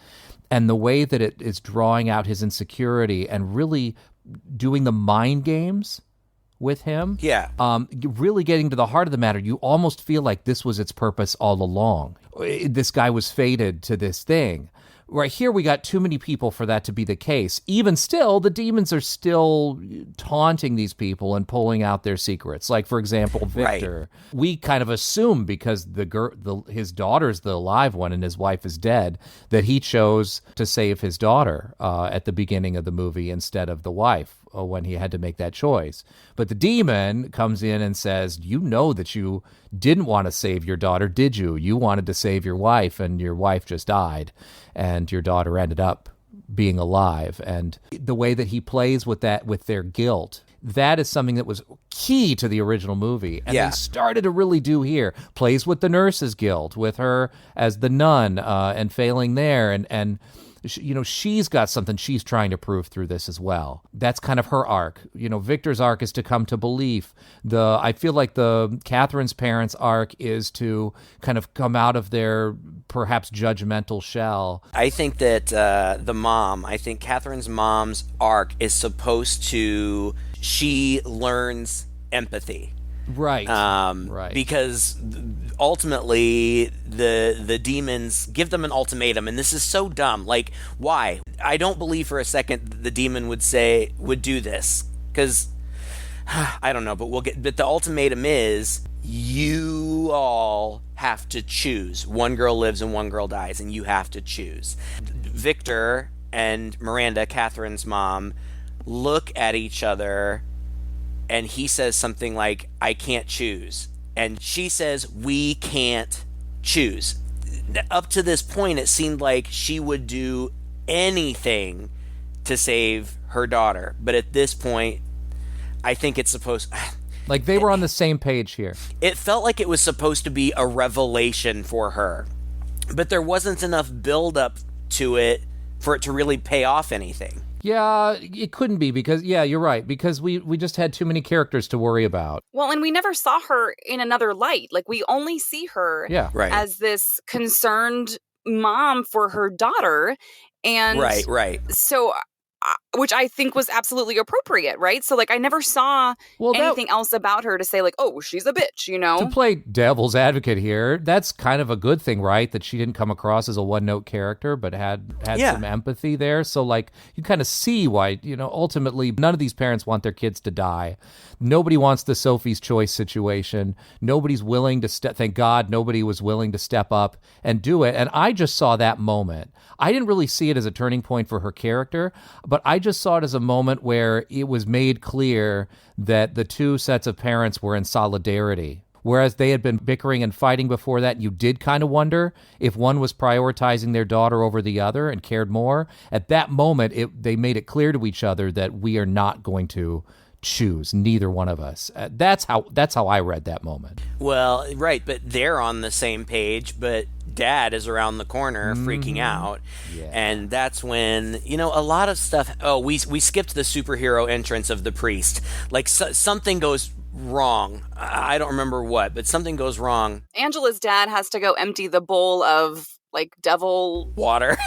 and the way that it is drawing out his insecurity and really doing the mind games with him. Yeah. Really getting to the heart of the matter. You almost feel like this was its purpose all along. This guy was fated to this thing. Right here, we got too many people for that to be the case. Even still, the demons are still taunting these people and pulling out their secrets. Like, for example, Victor. Right. We kind of assume because his daughter's the alive one and his wife is dead, that he chose to save his daughter at the beginning of the movie instead of the wife when he had to make that choice. But the demon comes in and says, you know that you didn't want to save your daughter, did you? You wanted to save your wife, and your wife just died, and your daughter ended up being alive. And the way that he plays with their guilt, that is something that was key to the original movie. And they started to really do here. Plays with the nurse's guilt, with her as the nun and failing there. And she's got something she's trying to prove through this as well. That's kind of her arc. Victor's arc is to come to belief. I feel like Catherine's parents' arc is to kind of come out of their perhaps judgmental shell. I think that Catherine's mom's arc is supposed to, she learns empathy. Right. Right. Because ultimately the demons give them an ultimatum, and this is so dumb. Like, why? I don't believe for a second the demon would do this, because I don't know, but the ultimatum is you all have to choose. One girl lives and one girl dies, and you have to choose. Victor and Miranda, Catherine's mom, look at each other, and he says something like, I can't choose. And she says, we can't choose. Up to this point, it seemed like she would do anything to save her daughter. But at this point, I think it's supposed... Like they were on the same page here. It felt like it was supposed to be a revelation for her. But there wasn't enough build-up to it for it to really pay off anything. Yeah, it couldn't be because, yeah, you're right, because we just had too many characters to worry about. Well, and we never saw her in another light. Like, we only see her as this concerned mom for her daughter. And right. So, which I think was absolutely appropriate, right? So, like, I never saw anything else about her to say, like, oh, she's a bitch, To play devil's advocate here, that's kind of a good thing, right? That she didn't come across as a one-note character, but had some empathy there. So, like, you kind of see why, ultimately, none of these parents want their kids to die. Nobody wants the Sophie's Choice situation. Nobody's willing to thank God nobody was willing to step up and do it. And I just saw that moment. I didn't really see it as a turning point for her character, but I just saw it as a moment where it was made clear that the two sets of parents were in solidarity. Whereas they had been bickering and fighting before that, you did kind of wonder if one was prioritizing their daughter over the other and cared more. At that moment, they made it clear to each other that we are not going to choose, neither one of us. That's how I read that moment. Well, right, but they're on the same page, but dad is around the corner freaking out. Yeah. And that's when, a lot of stuff. Oh, we skipped the superhero entrance of the priest. Like something goes wrong. I don't remember what, but something goes wrong. Angela's dad has to go empty the bowl of like devil water.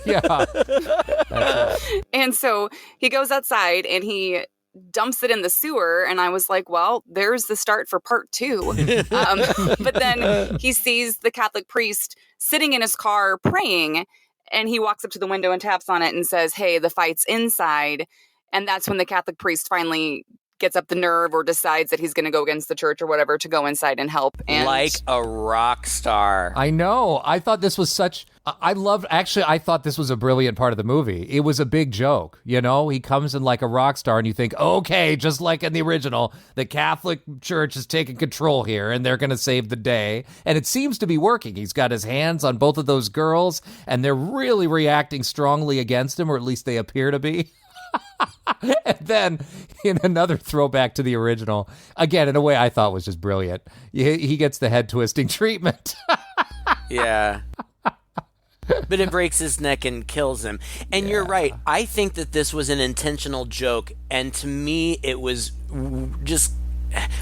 Yeah. That's right. And so he goes outside and he dumps it in the sewer. And I was like, well, there's the start for part 2. But then he sees the Catholic priest sitting in his car praying. And he walks up to the window and taps on it and says, hey, the fight's inside. And that's when the Catholic priest finally gets up the nerve or decides that he's going to go against the church or whatever to go inside and help. And like a rock star. I know. I thought this was I thought this was a brilliant part of the movie. It was a big joke. He comes in like a rock star and you think, okay, just like in the original, the Catholic Church is taking control here and they're going to save the day. And it seems to be working. He's got his hands on both of those girls and they're really reacting strongly against him, or at least they appear to be. And then, in another throwback to the original, again, in a way I thought was just brilliant, he gets the head twisting treatment. Yeah. But it breaks his neck and kills him. And you're right. I think that this was an intentional joke. And to me, it was just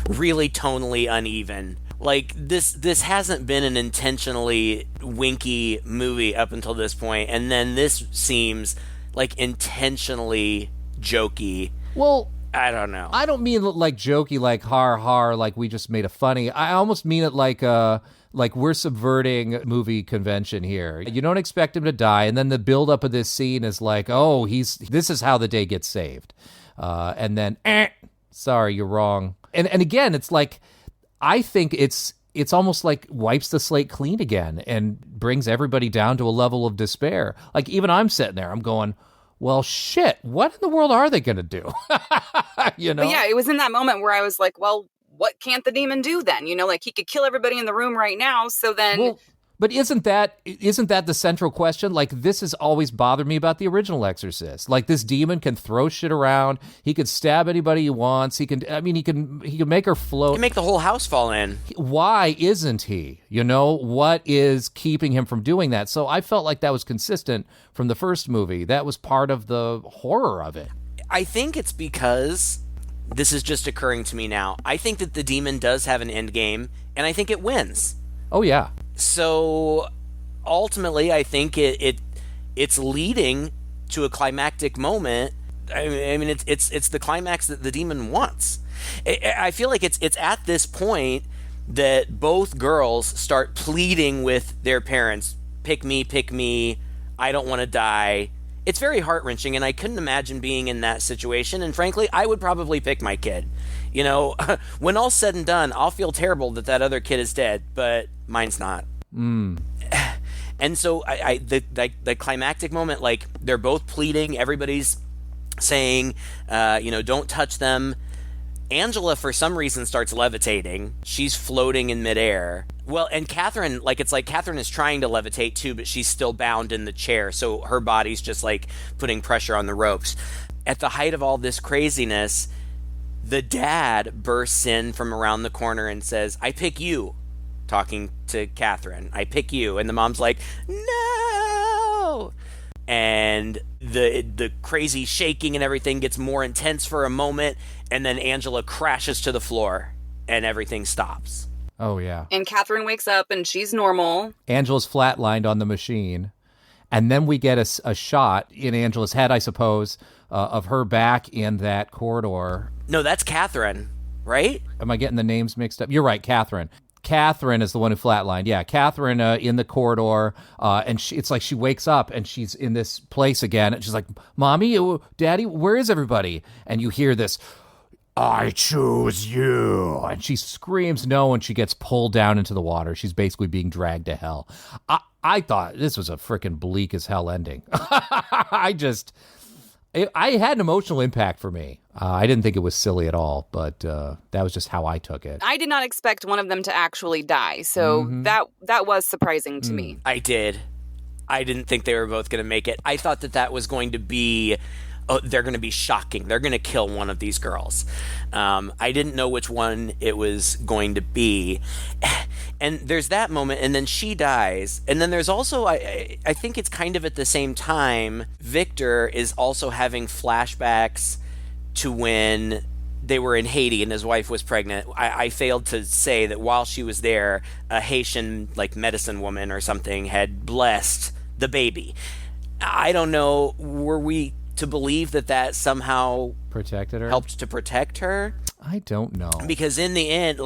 really tonally uneven. Like, this hasn't been an intentionally winky movie up until this point. And then this seems like intentionally jokey. Well, I don't know. I don't mean like jokey, like har har, like we just made a funny. I almost mean it like we're subverting movie convention here. You don't expect him to die, and then the buildup of this scene is like, oh, this is how the day gets saved, and then sorry, you're wrong. And again, it's like I think it's almost like wipes the slate clean again and brings everybody down to a level of despair. Like even I'm sitting there, I'm going, well, shit, what in the world are they going to do? But yeah, it was in that moment where I was like, well, what can't the demon do then? Like he could kill everybody in the room right now. So then... Well, but isn't that the central question? Like, this has always bothered me about the original Exorcist. Like, this demon can throw shit around. He can stab anybody he wants. He can make her float. He can make the whole house fall in. Why isn't he? What is keeping him from doing that? So I felt like that was consistent from the first movie. That was part of the horror of it. I think it's because this is just occurring to me now. I think that the demon does have an end game, and I think it wins. Oh, yeah. So ultimately, I think it's leading to a climactic moment. I mean, it's the climax that the demon wants. I feel like it's at this point that both girls start pleading with their parents, pick me, I don't want to die. It's very heart-wrenching, and I couldn't imagine being in that situation, and frankly, I would probably pick my kid. When all's said and done, I'll feel terrible that other kid is dead, but mine's not. And so the climactic moment, like, they're both pleading, everybody's saying, don't touch them. Angela, for some reason, starts levitating. She's floating in midair. Well, and Catherine, it's like Catherine is trying to levitate too, but she's still bound in the chair, so her body's just, putting pressure on the ropes. At the height of all this craziness, the dad bursts in from around the corner and says, I pick you, talking to Catherine. I pick you. And the mom's like, no! And the crazy shaking and everything gets more intense for a moment, and then Angela crashes to the floor, and everything stops. Oh, yeah. And Catherine wakes up, and she's normal. Angela's flatlined on the machine. And then we get a shot in Angela's head, I suppose, of her back in that corridor. No, that's Catherine, right? Am I getting the names mixed up? You're right, Catherine. Catherine is the one who flatlined. Yeah, Catherine in the corridor, and it's like she wakes up and she's in this place again, and she's like, Mommy, Daddy, where is everybody? And you hear this, I choose you. And she screams no, and she gets pulled down into the water. She's basically being dragged to hell. I thought this was a freaking bleak as hell ending. I had an emotional impact for me. I didn't think it was silly at all, but that was just how I took it. I did not expect one of them to actually die, so that was surprising to me. I did. I didn't think they were both going to make it. I thought that was going to be oh, they're going to be shocking. They're going to kill one of these girls. I didn't know which one it was going to be. And there's that moment, and then she dies. And then there's also, I think it's kind of at the same time, Victor is also having flashbacks to when they were in Haiti and his wife was pregnant. I failed to say that while she was there, a Haitian like medicine woman or something had blessed the baby. I don't know, were we to believe that somehow protected her, helped to protect her? I don't know. Because in the end,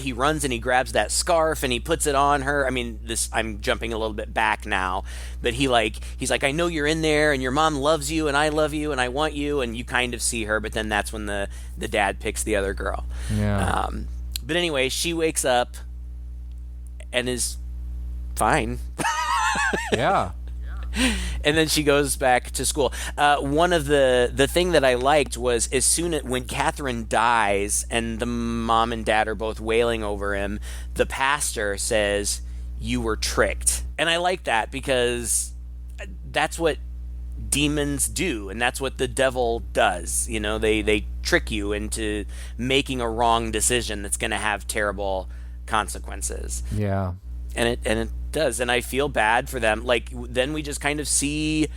he runs and he grabs that scarf and he puts it on her. I mean, I'm jumping a little bit back now, but he's like, I know you're in there and your mom loves you and I love you and I want you, and you kind of see her, but then that's when the dad picks the other girl. Yeah. But anyway, she wakes up and is fine. Yeah. And then she goes back to school. One of the thing that I liked was when Catherine dies and the mom and dad are both wailing over him, the pastor says, "You were tricked." And I like that because that's what demons do, and that's what the devil does. You know, they trick you into making a wrong decision that's going to have terrible consequences. Yeah. And it does, and I feel bad for them. Like, then we just kind of see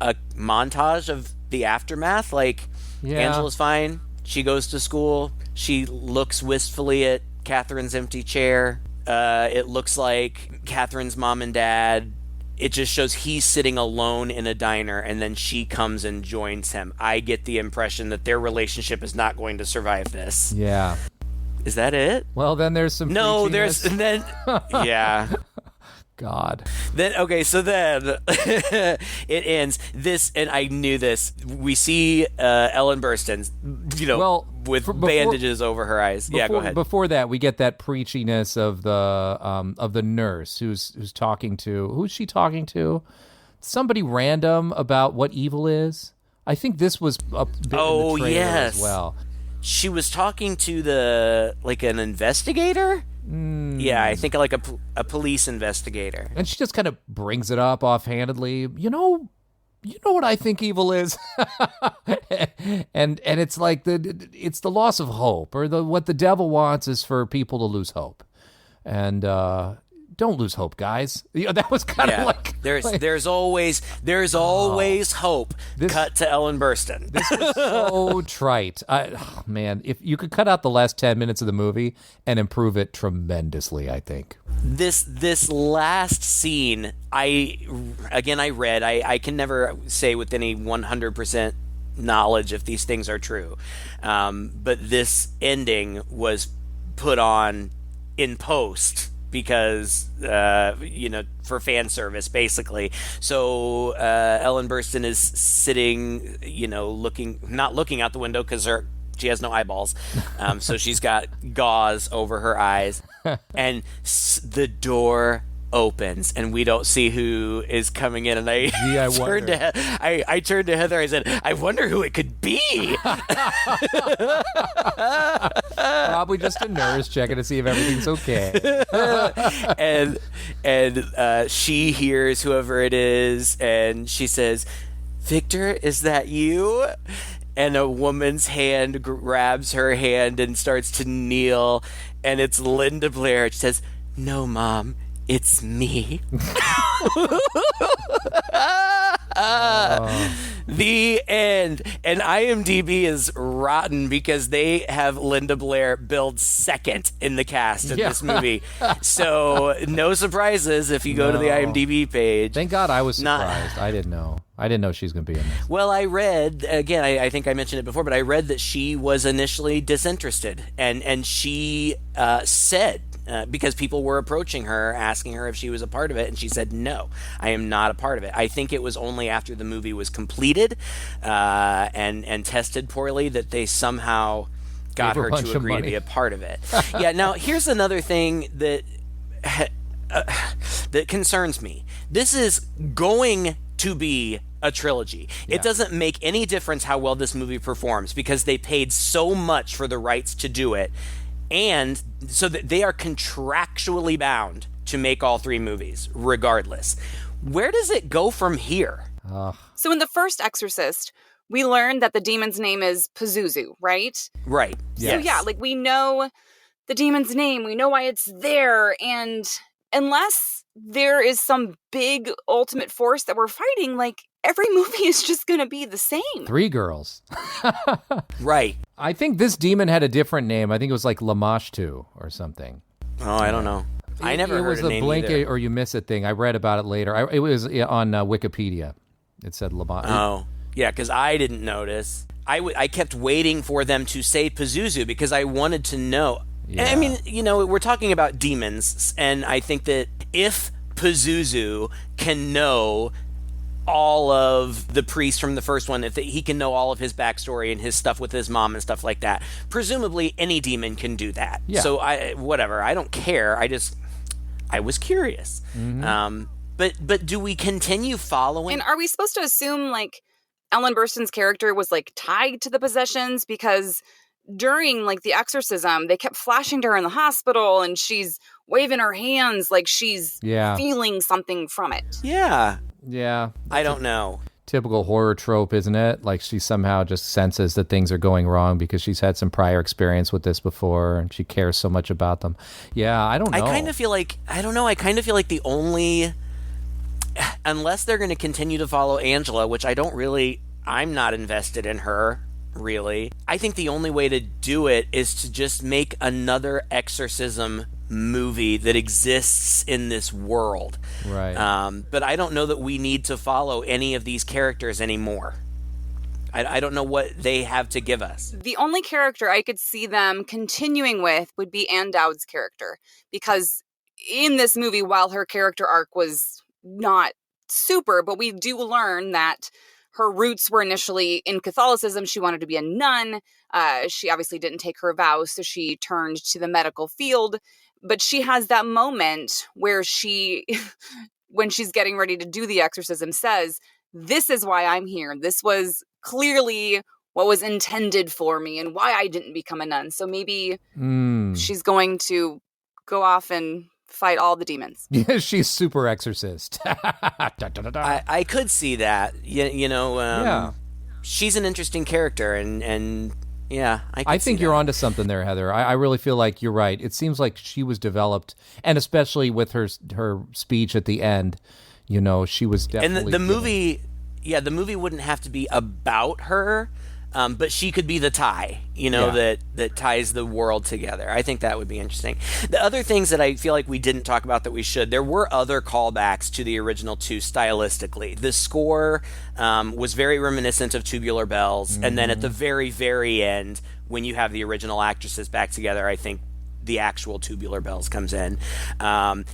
a montage of the aftermath. Like, Yeah. Angela's fine. She goes to school. She looks wistfully at Catherine's empty chair. It looks like Catherine's mom and dad. It just shows he's sitting alone in a diner, and then she comes and joins him. I get the impression that their relationship is not going to survive this. Yeah. Is that it? Well, then there's some. No, preachiness. and then yeah. God. Then it ends. This, and I knew this. We see Ellen Burstyn, with bandages over her eyes. Yeah, go ahead. Before that, we get that preachiness of the nurse who's talking to. Who's she talking to? Somebody random about what evil is. I think this was a bit in the trailer as well. She was talking to an investigator. Yeah, I think like a police investigator. And she just kind of brings it up offhandedly. You know what I think evil is, and it's like it's the loss of hope, or what the devil wants is for people to lose hope, and don't lose hope, guys. That was kind of like there's always hope. Cut to Ellen Burstyn. This was so trite. Man, if you could cut out the last 10 minutes of the movie and improve it tremendously, I think. This last scene, I read. I can never say with any 100% knowledge if these things are true, but this ending was put on in post. Because, for fan service, basically. So Ellen Burstyn is sitting, not looking out the window because she has no eyeballs. So she's got gauze over her eyes. And the door opens and we don't see who is coming in, and I turned to Heather. I said, I wonder who it could be. Probably just a nurse checking to see if everything's okay. and she hears whoever it is, and she says, Victor, is that you? And a woman's hand grabs her hand and starts to kneel, and it's Linda Blair. She says, "No, Mom, it's me." The end. And IMDb is rotten because they have Linda Blair billed second in the cast in this movie. So no surprises if you go to the IMDb page. Thank God I was surprised. I didn't know she was going to be in this. Well, I read, again, I think I mentioned it before, but I read that she was initially disinterested. And she said, because people were approaching her, asking her if she was a part of it, and she said, no, I am not a part of it. I think it was only after the movie was completed and tested poorly that they somehow got her to agree to be a part of it. Yeah, now, here's another thing that concerns me. This is going to be a trilogy. Yeah. It doesn't make any difference how well this movie performs because they paid so much for the rights to do it, and so that they are contractually bound to make all three movies regardless. Where does it go from here? So in the first Exorcist, we learned that the demon's name is Pazuzu, right? Right. So Yes. yeah, like we know the demon's name, we know why it's there, and unless there is some big ultimate force that we're fighting, like every movie is just going to be the same. 3 girls. Right. I think this demon had a different name. I think it was like Lamashtu or something. Oh, I don't know. I never It heard was a the name blink either. it or you miss it thing. I read about it later. It was on Wikipedia. It said Lamashtu. Oh, yeah, because I didn't notice. I kept waiting for them to say Pazuzu because I wanted to know. Yeah. I mean, we're talking about demons, and I think that if Pazuzu can know all of the priests from the first one, if he can know all of his backstory and his stuff with his mom and stuff like that, presumably any demon can do that. Yeah. So whatever, I don't care. I was curious. Mm-hmm. But do we continue following? And are we supposed to assume like Ellen Burstyn's character was like tied to the possessions? Because during like the exorcism, they kept flashing to her in the hospital and she's waving her hands like she's feeling something from it. Yeah. Yeah. I don't know. Typical horror trope, isn't it? Like she somehow just senses that things are going wrong because she's had some prior experience with this before and she cares so much about them. Yeah, I don't know. I kind of feel like the only, unless they're going to continue to follow Angela, which I'm not invested in her, really. I think the only way to do it is to just make another exorcism movie that exists in this world. Right. But I don't know that we need to follow any of these characters anymore. I don't know what they have to give us. The only character I could see them continuing with would be Ann Dowd's character. Because in this movie, while her character arc was not super, but we do learn that her roots were initially in Catholicism. She wanted to be a nun. She obviously didn't take her vows, so she turned to the medical field. But she has that moment where she, when she's getting ready to do the exorcism, says, "This is why I'm here. This was clearly what was intended for me and why I didn't become a nun." So maybe she's going to go off and fight all the demons. Yeah, she's super exorcist. I could see that. Yeah. She's an interesting character, and yeah, I think you're onto something there, Heather. I really feel like you're right. It seems like she was developed, and especially with her speech at the end, she was definitely. And the movie, the movie wouldn't have to be about her, but she could be the tie, that ties the world together. I think that would be interesting. The other things that I feel like we didn't talk about that we should, there were other callbacks to the original two stylistically. The score was very reminiscent of Tubular Bells, and then at the very, very end, when you have the original actresses back together, I think the actual Tubular Bells comes in.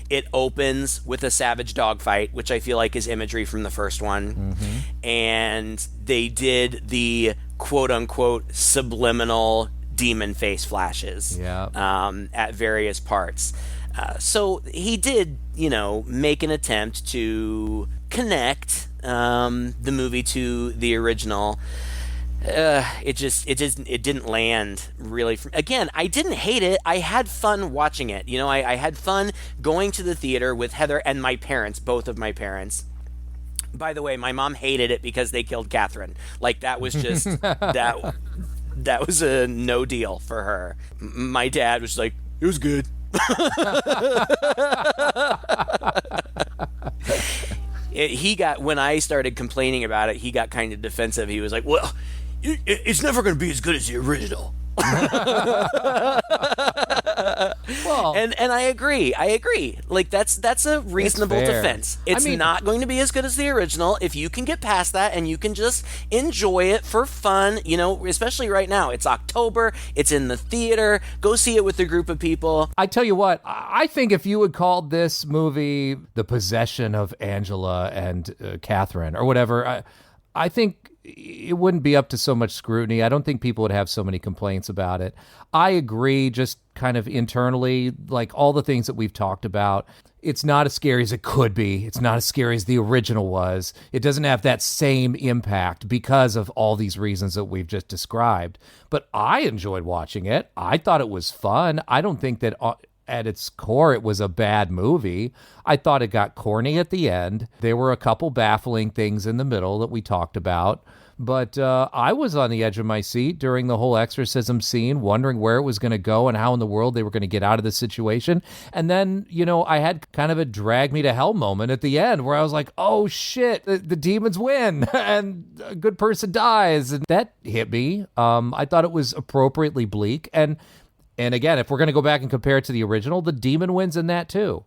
It opens with a savage dogfight, which I feel like is imagery from the first one. And they did the quote-unquote subliminal demon face flashes at various parts. So he did, make an attempt to connect the movie to the original. It didn't land really. Again, I didn't hate it. I had fun watching it. I had fun going to the theater with Heather and my parents, both of my parents. By the way, my mom hated it because they killed Catherine. Like, that was just that was a no deal for her. My dad was like, it was good. When I started complaining about it, he got kind of defensive. He was like, well, it's never going to be as good as the original. Well, and I agree. Like, that's a reasonable defense. It's not going to be as good as the original. If you can get past that and you can just enjoy it for fun, especially right now. It's October. It's in the theater. Go see it with a group of people. I tell you what, I think if you had called this movie The Possession of Angela and Catherine or whatever, I think it wouldn't be up to so much scrutiny. I don't think people would have so many complaints about it. I agree, just kind of internally, like all the things that we've talked about. It's not as scary as it could be. It's not as scary as the original was. It doesn't have that same impact because of all these reasons that we've just described. But I enjoyed watching it. I thought it was fun. I don't think that at its core it was a bad movie. I thought it got corny at the end. There were a couple baffling things in the middle that we talked about. but I was on the edge of my seat during the whole exorcism scene, wondering where it was going to go and how in the world they were going to get out of this situation. And then, I had kind of a drag me to hell moment at the end where I was like, oh shit, the demons win and a good person dies. And that hit me. I thought it was appropriately bleak. And again, if we're going to go back and compare it to the original, the demon wins in that too.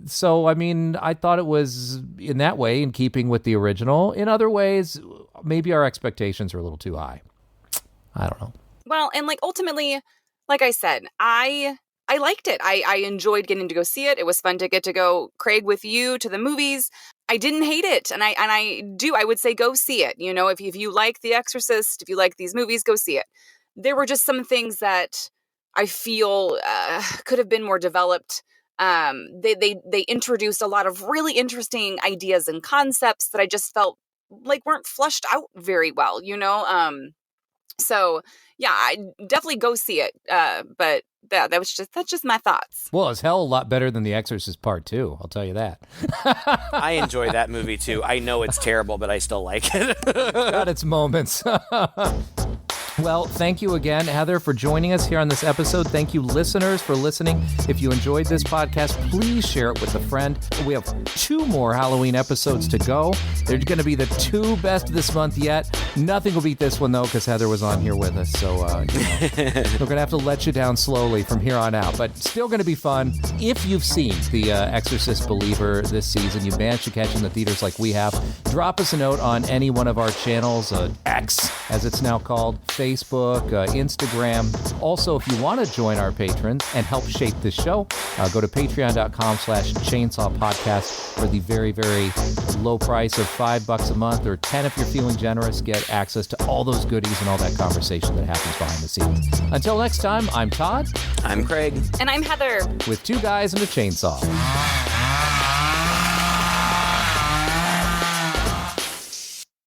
So, I mean, I thought it was in that way in keeping with the original. In other ways, maybe our expectations are a little too high. I don't know. Well, and ultimately, like I said, I liked it. I enjoyed getting to go see it. It was fun to get to go, Craig, with you to the movies. I didn't hate it. And I would say go see it. If you like The Exorcist, if you like these movies, go see it. There were just some things that I feel could have been more developed. They introduced a lot of really interesting ideas and concepts that I just felt like weren't fleshed out very well, So yeah, I definitely go see it. But that's just my thoughts. Well, it's hell a lot better than The Exorcist Part 2. I'll tell you that. I enjoy that movie too. I know it's terrible, but I still like it. Got its moments. Well, thank you again, Heather, for joining us here on this episode. Thank you, listeners, for listening. If you enjoyed this podcast, please share it with a friend. We have 2 more Halloween episodes to go. They're going to be the 2 best this month yet. Nothing will beat this one, though, because Heather was on here with us. So, we're going to have to let you down slowly from here on out, but still going to be fun. If you've seen The Exorcist Believer this season, you managed to catch in the theaters like we have, drop us a note on any one of our channels, X, as it's now called, Facebook, Instagram. Also, if you want to join our patrons and help shape this show, go to patreon.com/chainsaw podcast for the very, very low price of $5 a month or 10 if you're feeling generous. Get access to all those goodies and all that conversation that happens behind the scenes. Until next time, I'm Todd. I'm Craig. And I'm Heather. With 2 guys and a chainsaw.